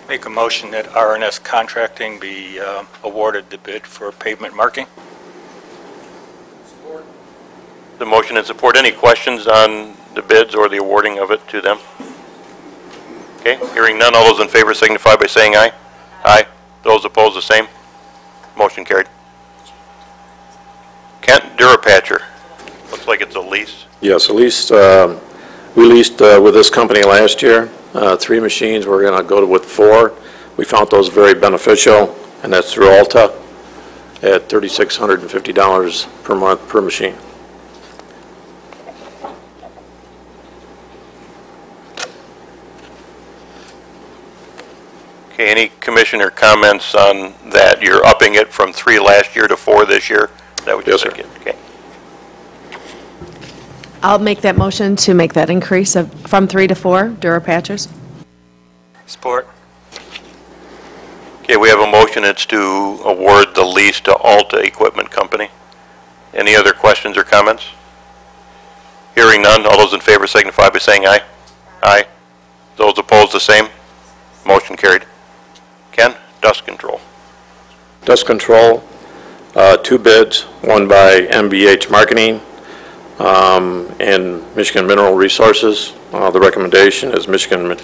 Speaker 8: Make a motion that R&S Contracting be awarded the bid for pavement marking.
Speaker 1: Support. The motion and support. Any questions on the bids or the awarding of it to them? Okay, hearing none, all those in favor signify by saying aye. Aye. Those opposed, the same. Motion carried. Kent Durapatcher. Looks like it's a lease.
Speaker 14: Yes, a lease. We leased with this company last year 3 machines. We're going to go with 4. We found those very beneficial, and that's through Alta at $3,650 per month per machine.
Speaker 1: Okay, any commissioner comments on that? You're upping it from 3 last year to 4 this year? Is that what you're thinking? Okay.
Speaker 6: I'll make that motion to make that increase from 3 to 4 Durapatchers.
Speaker 8: Support.
Speaker 1: Okay, we have a motion. It's to award the lease to Alta Equipment Company. Any other questions or comments? Hearing none, all those in favor signify by saying aye. Aye. Those opposed, the same. Motion carried. Ken, dust control.
Speaker 14: Dust control, 2 bids, one by MBH Marketing and Michigan Mineral Resources. The recommendation is Michigan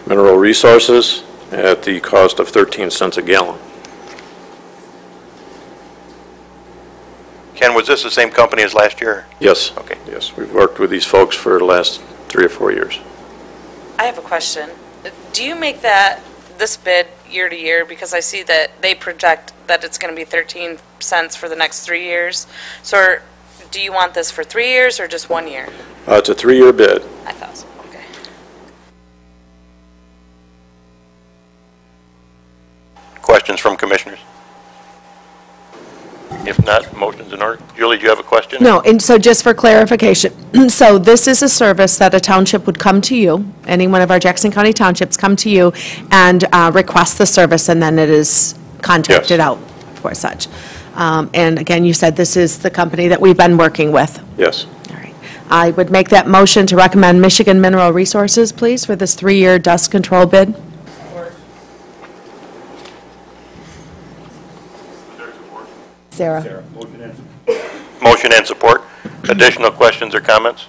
Speaker 14: Mineral Resources at the cost of 13 cents a gallon.
Speaker 1: Ken, was this the same company as last year?
Speaker 14: Yes.
Speaker 1: Okay.
Speaker 14: Yes, we've worked with these folks for the last 3 or 4 years.
Speaker 15: I have a question. Do you make this bid year to year? Because I see that they project that it's going to be 13 cents for the next 3 years. So do you want this for 3 years or just 1 year?
Speaker 14: It's a 3-year bid.
Speaker 15: I thought so. Okay.
Speaker 1: Questions from commissioners? If not, motion's in order. Julie, do you have a question?
Speaker 6: No, and so just for clarification, so this is a service that a township would come to you, any one of our Jackson County townships come to you and request the service, and then it is contracted out for such. And again, you said this is the company that we've been working with.
Speaker 14: Yes.
Speaker 6: All right. I would make that motion to recommend Michigan Mineral Resources, please, for this 3-year dust control bid. Sarah.
Speaker 1: Motion and support. Additional questions or comments?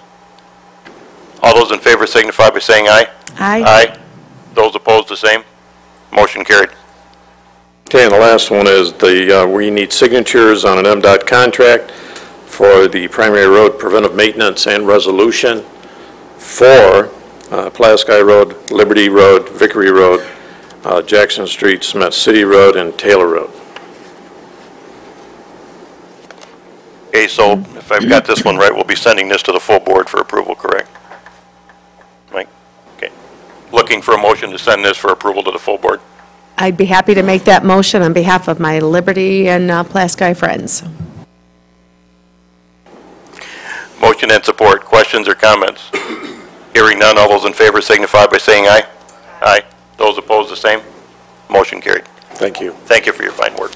Speaker 1: All those in favor signify by saying aye.
Speaker 6: Aye.
Speaker 1: Aye. Those opposed, the same. Motion carried.
Speaker 14: Okay, and the last one is we need signatures on an MDOT contract for the primary road preventive maintenance and resolution for Pulaski Road, Liberty Road, Vickery Road, Jackson Street, Smith City Road, and Taylor Road.
Speaker 1: Okay, so if I've got this one right, we'll be sending this to the full board for approval, correct? Mike? Okay. Looking for a motion to send this for approval to the full board.
Speaker 6: I'd be happy to make that motion on behalf of my Liberty and Pulaski friends.
Speaker 1: Motion and support. Questions or comments? Hearing none, all those in favor signify by saying aye. Aye. Those opposed, the same. Motion carried.
Speaker 14: Thank you.
Speaker 1: Thank you for your fine work.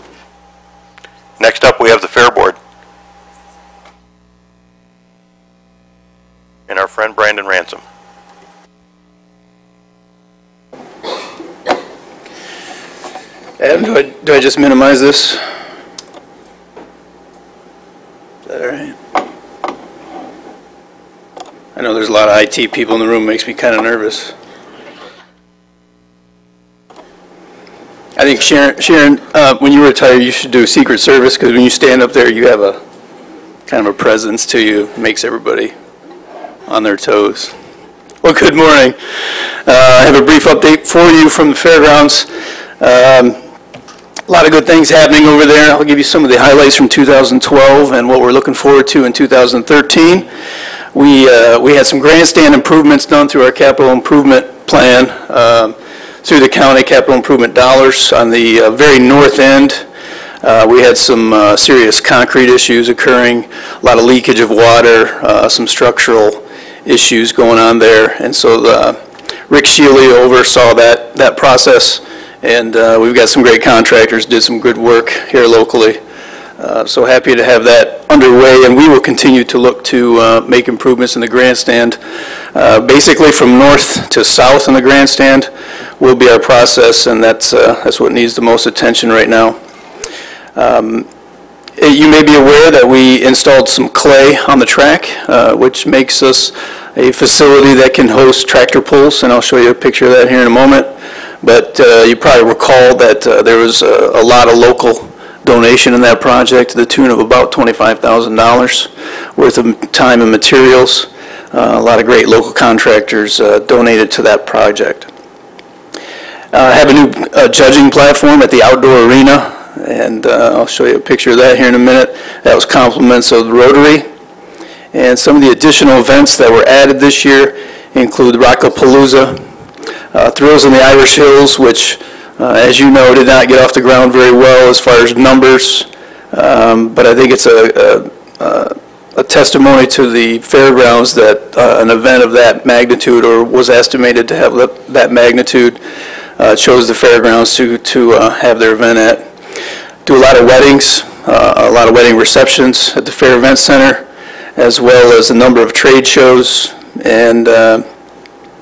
Speaker 1: Next up, we have the Fair Board. And our friend Brandon Ransom.
Speaker 16: Adam, do I just minimize this? Is that all right? I know there's a lot of IT people in the room, makes me kind of nervous. I think Sharon, when you retire, you should do Secret Service, because when you stand up there, you have a kind of a presence to you, makes everybody on their toes. Well, good morning. I have a brief update for you from the fairgrounds. A lot of good things happening over there. I'll give you some of the highlights from 2012 and what we're looking forward to in 2013. We had some grandstand improvements done through our capital improvement plan through the county capital improvement dollars. On the very north end, we had some serious concrete issues occurring, a lot of leakage of water, some structural issues going on there. And so Rick Shealy oversaw that process. And we've got some great contractors, did some good work here locally. So happy to have that underway, and we will continue to look to make improvements in the grandstand. Basically from north to south in the grandstand will be our process, and that's what needs the most attention right now. You may be aware that we installed some clay on the track, which makes us a facility that can host tractor pulls, and I'll show you a picture of that here in a moment. But you probably recall that there was a lot of local donation in that project to the tune of about $25,000 worth of time and materials. A lot of great local contractors donated to that project. I have a new judging platform at the outdoor arena, and I'll show you a picture of that here in a minute. That was compliments of the Rotary. And some of the additional events that were added this year include Rockapalooza, Thrills in the Irish Hills, which, as you know, did not get off the ground very well as far as numbers, but I think it's a testimony to the fairgrounds that an event of that magnitude, or was estimated to have that magnitude, chose the fairgrounds to have their event at. Do a lot of weddings, a lot of wedding receptions at the Fair Event Center, as well as a number of trade shows. And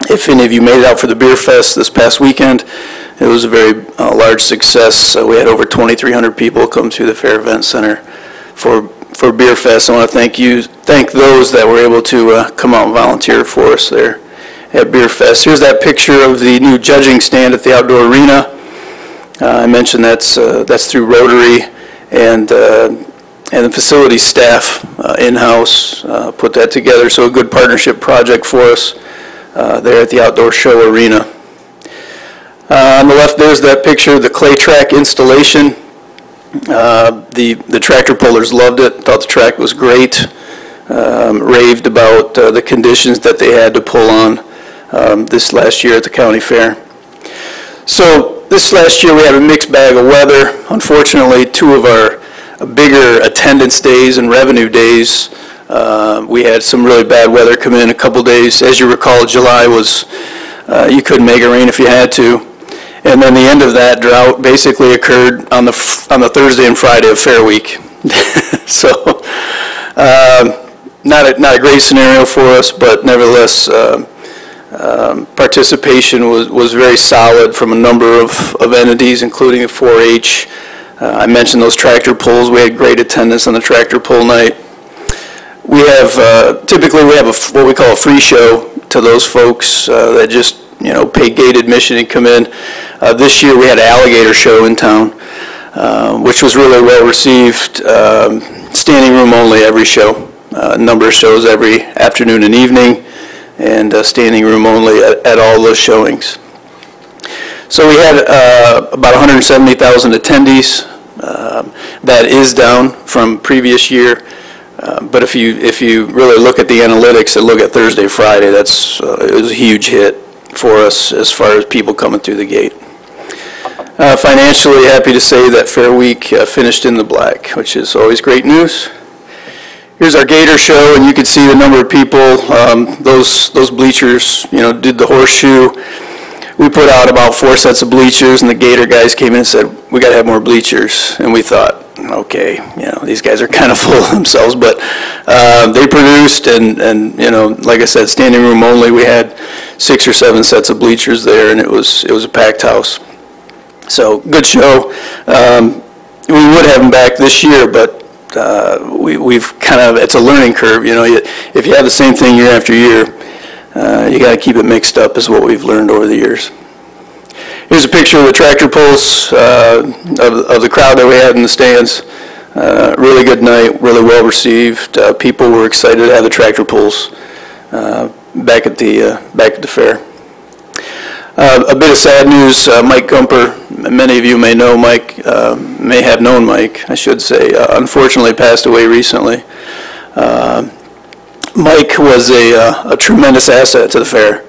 Speaker 16: if any of you made it out for the Beer Fest this past weekend, it was a very large success. We had over 2,300 people come to the Fair Event Center for Beer Fest. I want to thank those that were able to come out and volunteer for us there at Beer Fest. Here's that picture of the new judging stand at the outdoor arena. I mentioned that's through Rotary, and the facility staff in-house put that together. So a good partnership project for us there at the outdoor show arena. On the left, there's that picture of the clay track installation. The tractor pullers loved it, thought the track was great, raved about the conditions that they had to pull on this last year at the county fair. So this last year we had a mixed bag of weather. Unfortunately, two of our bigger attendance days and revenue days, we had some really bad weather come in a couple days. As you recall, July was, you couldn't make it rain if you had to. And then the end of that drought basically occurred on the Thursday and Friday of Fair Week. So not a great scenario for us, but nevertheless, participation was very solid from a number of entities, including the 4-H. I mentioned those tractor pulls. We had great attendance on the tractor pull night. We have, typically we have what we call a free show to those folks that just, pay gate admission and come in. This year we had an alligator show in town, which was really well received. Standing room only every show. A number of shows every afternoon and evening, and standing room only at all those showings. So we had about 170,000 attendees. That is down from previous year. But if you really look at the analytics and look at Thursday, Friday, it was a huge hit for us as far as people coming through the gate. Financially, happy to say that Fair Week finished in the black, which is always great news. Here's our gator show, and you can see the number of people. Those bleachers, did the horseshoe. We put out about 4 sets of bleachers, and the gator guys came in and said, we got to have more bleachers. And we thought, okay, these guys are kind of full of themselves, but they produced, and like I said, standing room only. We had 6 or 7 sets of bleachers there, and it was a packed house. So good show. We would have them back this year, but we've kind of, it's a learning curve. If you have the same thing year after year, you got to keep it mixed up, is what we've learned over the years. Here's a picture of the tractor pulls of the crowd that we had in the stands. Really good night, really well received. People were excited to have the tractor pulls back at the fair. A bit of sad news, Mike Gumper, many of you may know Mike, may have known Mike, I should say, unfortunately passed away recently. Mike was a tremendous asset to the fair,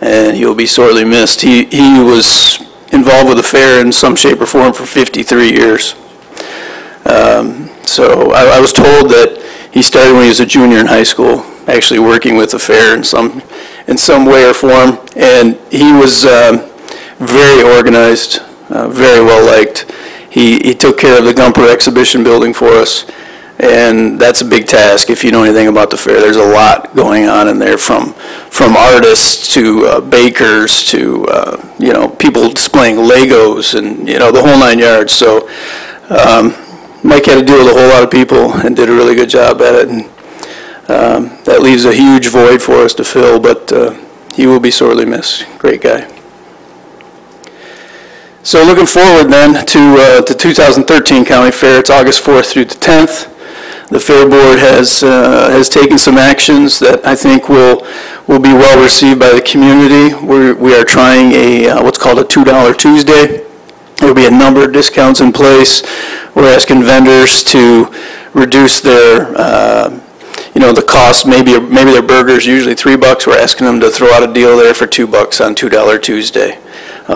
Speaker 16: and he'll be sorely missed. He was involved with the fair in some shape or form for 53 years. So I was told that he started when he was a junior in high school, actually working with the fair in some way or form, and he was very organized, very well liked. He took care of the Gumper exhibition building for us, and that's a big task if you know anything about the fair. There's a lot going on in there, from artists to bakers to people displaying Legos and the whole 9 yards. So Mike had to deal with a whole lot of people and did a really good job at it, and that leaves a huge void for us to fill, but he will be sorely missed. Great guy. So looking forward then to 2013 County Fair. It's August 4th through the 10th. The Fair Board has taken some actions that I think will be well received by the community. We are trying what's called a $2 Tuesday. There will be a number of discounts in place. We're asking vendors to reduce their the cost. Maybe their burgers usually $3. We're asking them to throw out a deal there for $2 on $2 Tuesday.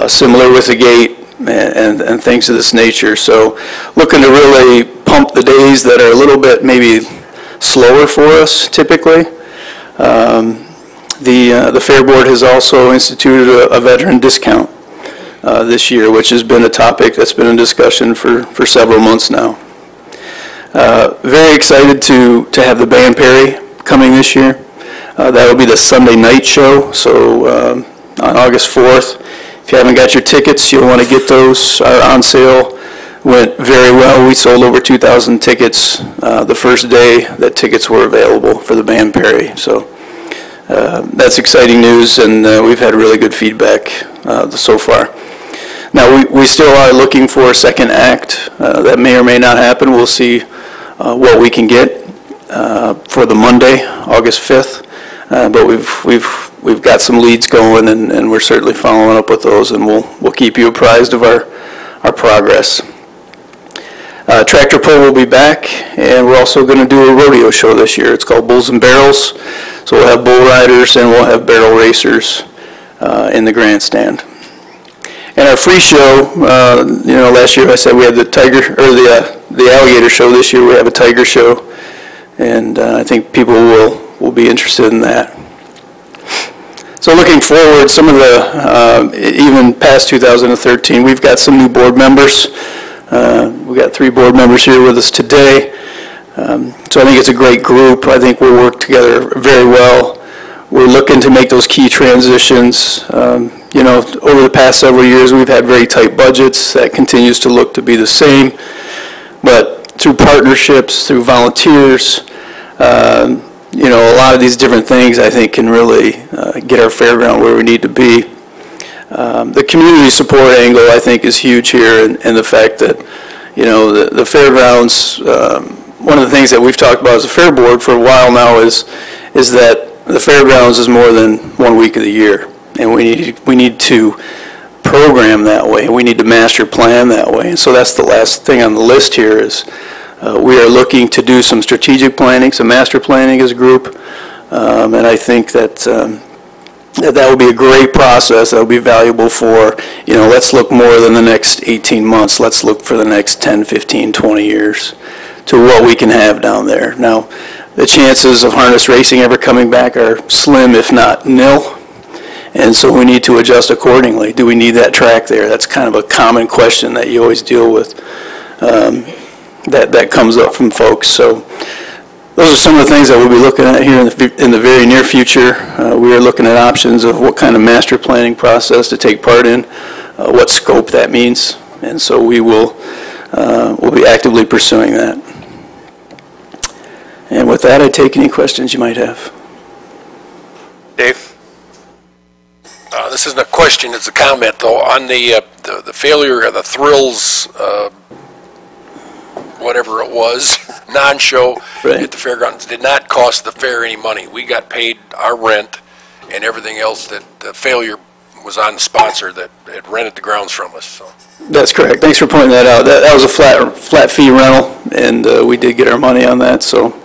Speaker 16: Similar with the gate and things of this nature. So looking to really pump the days that are a little bit maybe slower for us typically. The Fair Board has also instituted a veteran discount this year, which has been a topic that's been in discussion for several months now. Very excited to have the Band Perry coming this year. That will be the Sunday night show, so on August 4th. If you haven't got your tickets, you'll want to get those on sale. Went very well. We sold over 2,000 tickets the first day that tickets were available for the Band Perry. So that's exciting news, and we've had really good feedback so far. Now, we still are looking for a second act. That may or may not happen. We'll see what we can get for the Monday, August 5th. But we've got some leads going, and we're certainly following up with those, and we'll keep you apprised of our progress. Tractor Pull will be back, and we're also going to do a rodeo show this year. It's called Bulls and Barrels. So we'll have bull riders and we'll have barrel racers in the grandstand. And our free show, last year I said we had the tiger or the alligator show. This year we have a tiger show, and I think people will be interested in that. So looking forward, some of the even past 2013, we've got some new board members. We've got 3 board members here with us today. So I think it's a great group. I think we'll work together very well. We're looking to make those key transitions. You know, over the past several years, we've had very tight budgets. That continues to look to be the same. But through partnerships, through volunteers, you know, a lot of these different things I think can really get our fairground where we need to be. The community support angle I think is huge here, and the fact that, you know, the fairgrounds, one of the things that we've talked about as a fair board for a while now is that the fairgrounds is more than 1 week of the year, and we need to program that way. We need to master plan that way, and so that's the last thing on the list here is we are looking to do some strategic planning, some master planning as a group, and I think that that will be a great process. That will be valuable for, you know, let's look more than the next 18 months. Let's look for the next 10, 15, 20 years to what we can have down there. Now, the chances of harness racing ever coming back are slim, if not nil, and so we need to adjust accordingly. Do we need that track there? That's kind of a common question that you always deal with, that comes up from folks. So those are some of the things that we'll be looking at here in the very near future. We are looking at options of what kind of master planning process to take part in, what scope that means, and so we'll be actively pursuing that. And with that, I take any questions you might have.
Speaker 1: Dave?
Speaker 11: This isn't a question, it's a comment, though. On the failure of the Thrills, whatever it was, non-show at the fairgrounds, did not cost the fair any money. We got paid our rent and everything else that the failure was on the sponsor that had rented the grounds from us. So.
Speaker 16: That's correct. Thanks for pointing that out. That was a flat fee rental, and we did get our money on that, so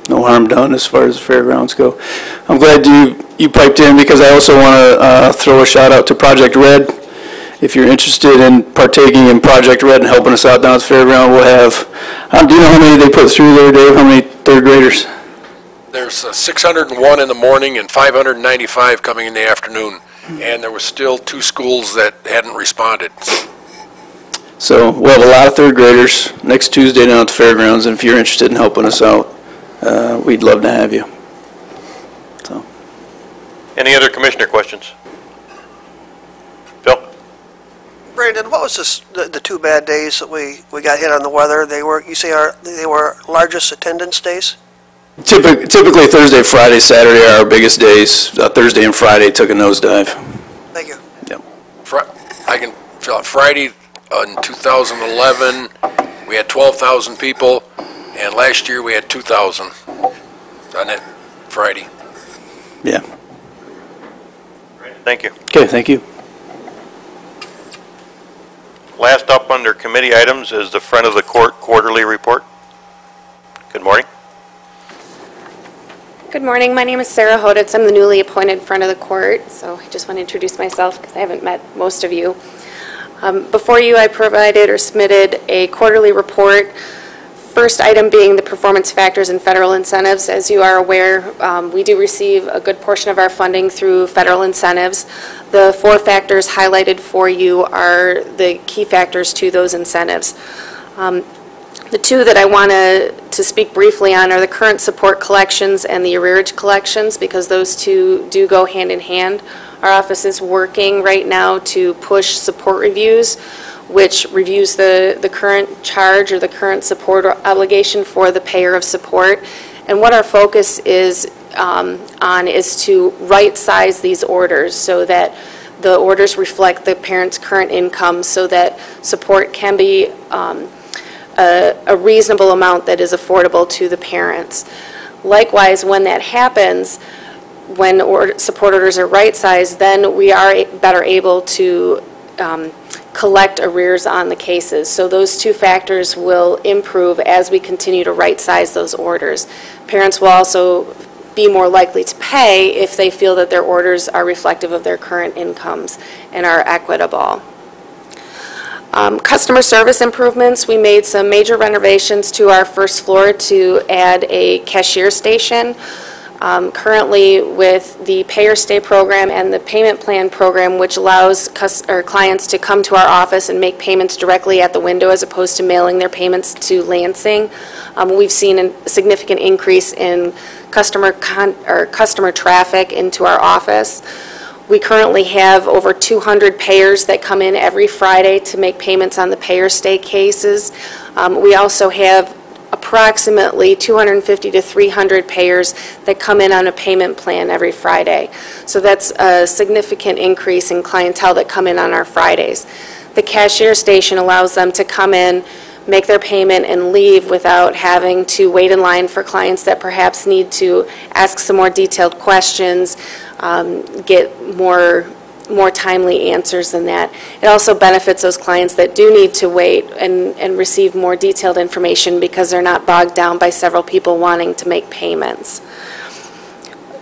Speaker 16: no harm done as far as the fairgrounds go. I'm glad you piped in because I also want to throw a shout out to Project Red. If you're interested in partaking in Project Red and helping us out down at the fairground, we'll have, do you know how many they put through there, Dave? How many third graders?
Speaker 11: There's 601 in the morning and 595 coming in the afternoon, and there was still 2 schools that hadn't responded.
Speaker 16: So we'll have a lot of third graders next Tuesday down at the fairgrounds, and if you're interested in helping us out, we'd love to have you. So.
Speaker 1: Any other commissioner questions? Phil?
Speaker 9: Brandon, what was the 2 bad days that we got hit on the weather? They were, you say they were largest attendance days?
Speaker 16: Typically Thursday, Friday, Saturday are our biggest days. Thursday and Friday took a nosedive.
Speaker 9: Thank you.
Speaker 16: Yep.
Speaker 11: I can fill out Friday in 2011, we had 12,000 people, and last year we had 2,000 on that Friday.
Speaker 16: Yeah.
Speaker 1: Thank you.
Speaker 16: Okay, thank you.
Speaker 1: Last up under committee items is the Front of the Court quarterly report. Good morning.
Speaker 17: Good morning. My name is Sarah Hoditz. I'm the newly appointed Front of the Court, so I just want to introduce myself because I haven't met most of you. Before you, I provided or submitted a quarterly report. First item being the performance factors and federal incentives. As you are aware, we do receive a good portion of our funding through federal incentives. The 4 factors highlighted for you are the key factors to those incentives. The 2 that I want to speak briefly on are the current support collections and the arrearage collections, because those 2 do go hand in hand. Our office is working right now to push support reviews, which reviews the current charge or the current support obligation for the payer of support. And what our focus is on is to right-size these orders so that the orders reflect the parent's current income so that support can be a reasonable amount that is affordable to the parents. Likewise, when that happens, when support orders are right-sized, then we are better able to collect arrears on the cases. So those 2 factors will improve as we continue to right-size those orders. Parents will also be more likely to pay if they feel that their orders are reflective of their current incomes and are equitable. Customer service improvements, we made some major renovations to our first floor to add a cashier station. Currently, with the Pay or Stay program and the Payment Plan program, which allows clients to come to our office and make payments directly at the window as opposed to mailing their payments to Lansing, we've seen a significant increase in customer traffic into our office. We currently have over 200 payers that come in every Friday to make payments on the Pay or Stay cases. We also have approximately 250 to 300 payers that come in on a payment plan every Friday. So that's a significant increase in clientele that come in on our Fridays. The cashier station allows them to come in, make their payment, and leave without having to wait in line for clients that perhaps need to ask some more detailed questions, get more timely answers than that. It also benefits those clients that do need to wait and receive more detailed information because they're not bogged down by several people wanting to make payments.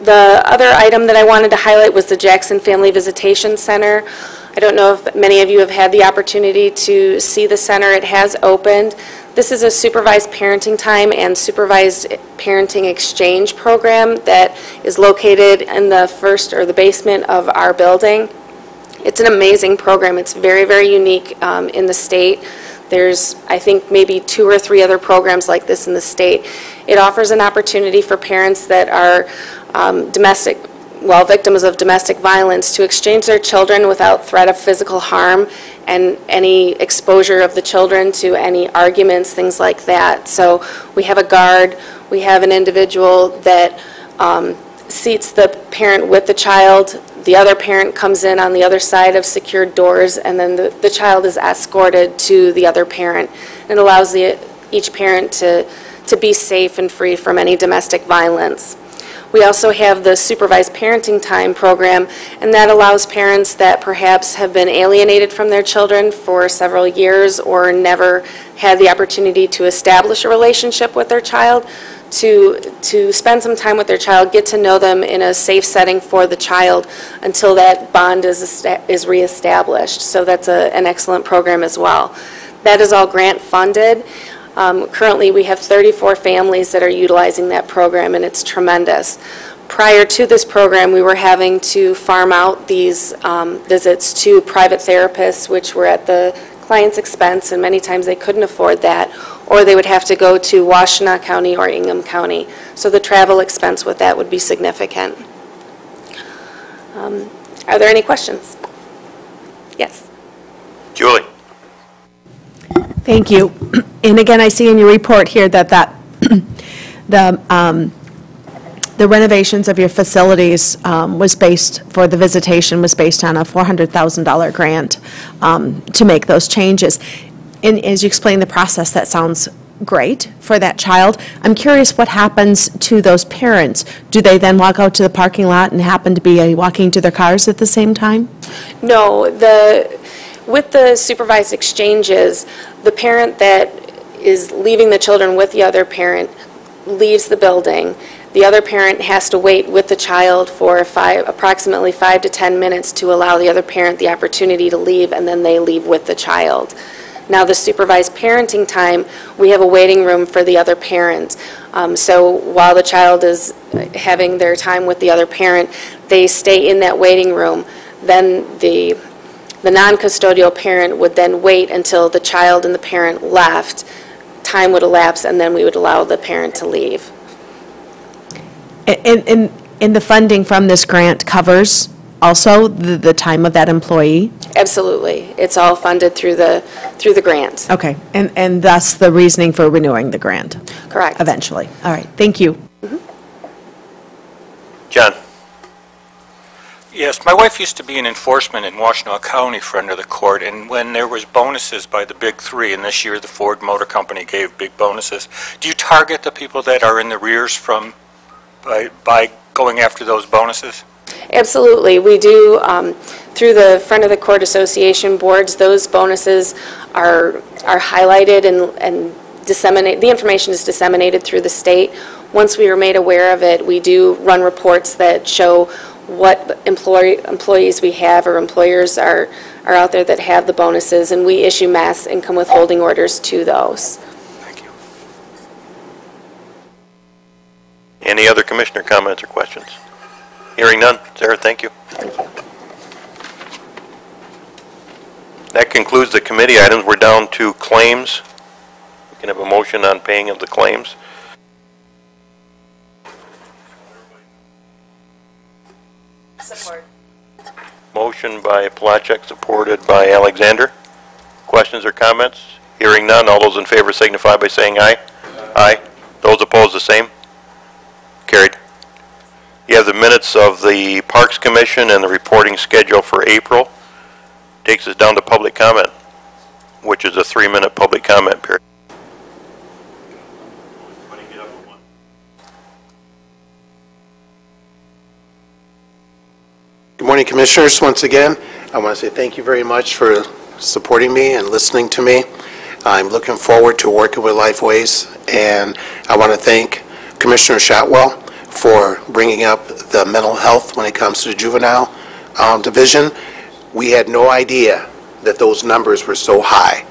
Speaker 17: The other item that I wanted to highlight was the Jackson Family Visitation Center. I don't know if many of you have had the opportunity to see the center. It has opened. This is a supervised parenting time and supervised parenting exchange program that is located in the basement of our building. It's an amazing program. It's very, very unique in the state. There's, I think, maybe 2 or 3 other programs like this in the state. It offers an opportunity for parents that are victims of domestic violence to exchange their children without threat of physical harm and any exposure of the children to any arguments, things like that. So we have a guard, we have an individual that seats the parent with the child, the other parent comes in on the other side of secured doors, and then the child is escorted to the other parent. It allows each parent to be safe and free from any domestic violence. We also have the supervised parenting time program, and that allows parents that perhaps have been alienated from their children for several years or never had the opportunity to establish a relationship with their child to spend some time with their child, get to know them in a safe setting for the child until that bond is reestablished. So that's an excellent program as well. That is all grant funded. Currently, we have 34 families that are utilizing that program, and it's tremendous. Prior to this program, we were having to farm out these visits to private therapists, which were at the client's expense, and many times they couldn't afford that, or they would have to go to Washtenaw County or Ingham County. So the travel expense with that would be significant. Are there any questions? Yes.
Speaker 1: Julie.
Speaker 6: Thank you. And again, I see in your report here that the renovations of your facilities for the visitation was based on a $400,000 grant to make those changes. And as you explain the process, that sounds great for that child. I'm curious what happens to those parents. Do they then walk out to the parking lot and happen to be walking to their cars at the same time?
Speaker 17: No. With the supervised exchanges, the parent that is leaving the children with the other parent leaves the building. The other parent has to wait with the child for approximately 5 to 10 minutes to allow the other parent the opportunity to leave, and then they leave with the child. Now, the supervised parenting time, we have a waiting room for the other parent. So while the child is having their time with the other parent, they stay in that waiting room. Then the non-custodial parent would then wait until the child and the parent left. Time would elapse, and then we would allow the parent to leave.
Speaker 6: And the funding from this grant covers also the time of that employee?
Speaker 17: Absolutely. It's all funded through the grant.
Speaker 6: Okay. And thus the reasoning for renewing the grant?
Speaker 17: Correct.
Speaker 6: Eventually. All right. Thank you.
Speaker 17: Mm-hmm.
Speaker 1: John.
Speaker 8: Yes, my wife used to be in enforcement in Washtenaw County for under the court, and when there was bonuses by the big three, and this year the Ford Motor Company gave big bonuses, do you target the people that are in the rears by going after those bonuses?
Speaker 17: Absolutely. We do, through the Front of the Court Association boards, those bonuses are highlighted and disseminated. The information is disseminated through the state. Once we are made aware of it, we do run reports that show what employees we have or employers are out there that have the bonuses, and we issue mass income withholding orders to those.
Speaker 8: Thank you.
Speaker 1: Any other commissioner comments or questions? Hearing none. Sarah, thank you. That concludes the committee items. We're down to claims. We can have a motion on paying of the claims.
Speaker 15: Support.
Speaker 1: Motion by Plachek, supported by Alexander. Questions or comments? Hearing none. All those in favor signify by saying aye. Aye. Those opposed, the same. Carried. You have the minutes of the Parks Commission and the reporting schedule for April. Takes us down to public comment, which is a 3-minute public comment period.
Speaker 3: Good morning, Commissioners. Once again, I want to say thank you very much for supporting me and listening to me. I'm looking forward to working with Lifeways, and I want to thank Commissioner Shotwell for bringing up the mental health when it comes to the juvenile division. We had no idea that those numbers were so high.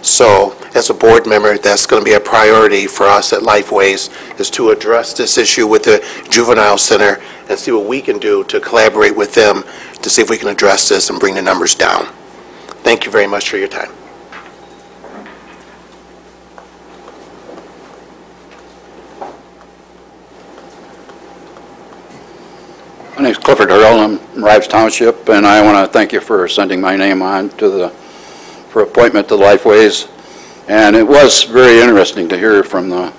Speaker 3: So as a board member, that's going to be a priority for us at Lifeways, is to address this issue with the juvenile center and see what we can do to collaborate with them to see if we can address this and bring the numbers down. Thank you very much for your time.
Speaker 4: My name is Clifford Earl. I'm from Rives Township, and I want to thank you for sending my name on to for appointment to Lifeways. And it was very interesting to hear from the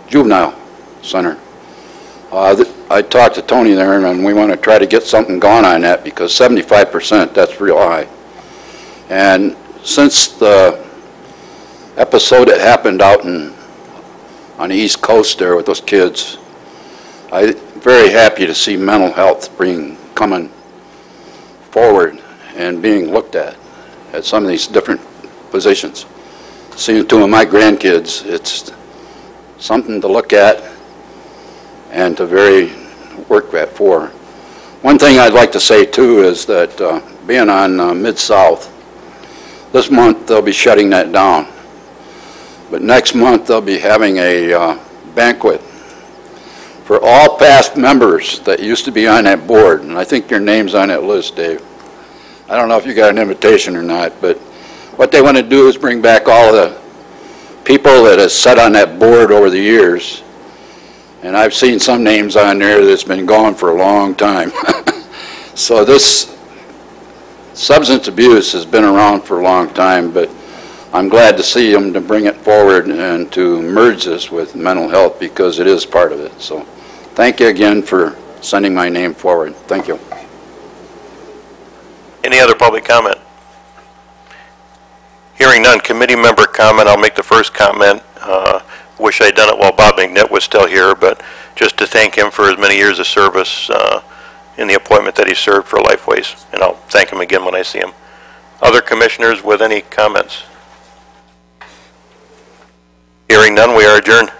Speaker 4: juvenile center. I talked to Tony there, and we want to try to get something going on that, because 75%, that's real high. And since the episode that happened out on the East Coast there with those kids, I'm very happy to see mental health coming forward and being looked at some of these different positions. Seeing two of my grandkids, it's something to look at and to very work at for. One thing I'd like to say too is that being on Mid-South, this month they'll be shutting that down. But next month they'll be having a banquet for all past members that used to be on that board. And I think your name's on that list, Dave. I don't know if you got an invitation or not, but what they want to do is bring back all the people that have sat on that board over the years. And I've seen some names on there that's been gone for a long time. So this substance abuse has been around for a long time, but I'm glad to see them to bring it forward and to merge this with mental health, because it is part of it. So thank you again for sending my name forward. Thank you.
Speaker 1: Any other public comment? Hearing none. Committee member comment. I'll make the first comment. Wish I'd done it while Bob McNutt was still here, but just to thank him for his many years of service in the appointment that he served for Lifeways, and I'll thank him again when I see him. Other commissioners with any comments? Hearing none, we are adjourned.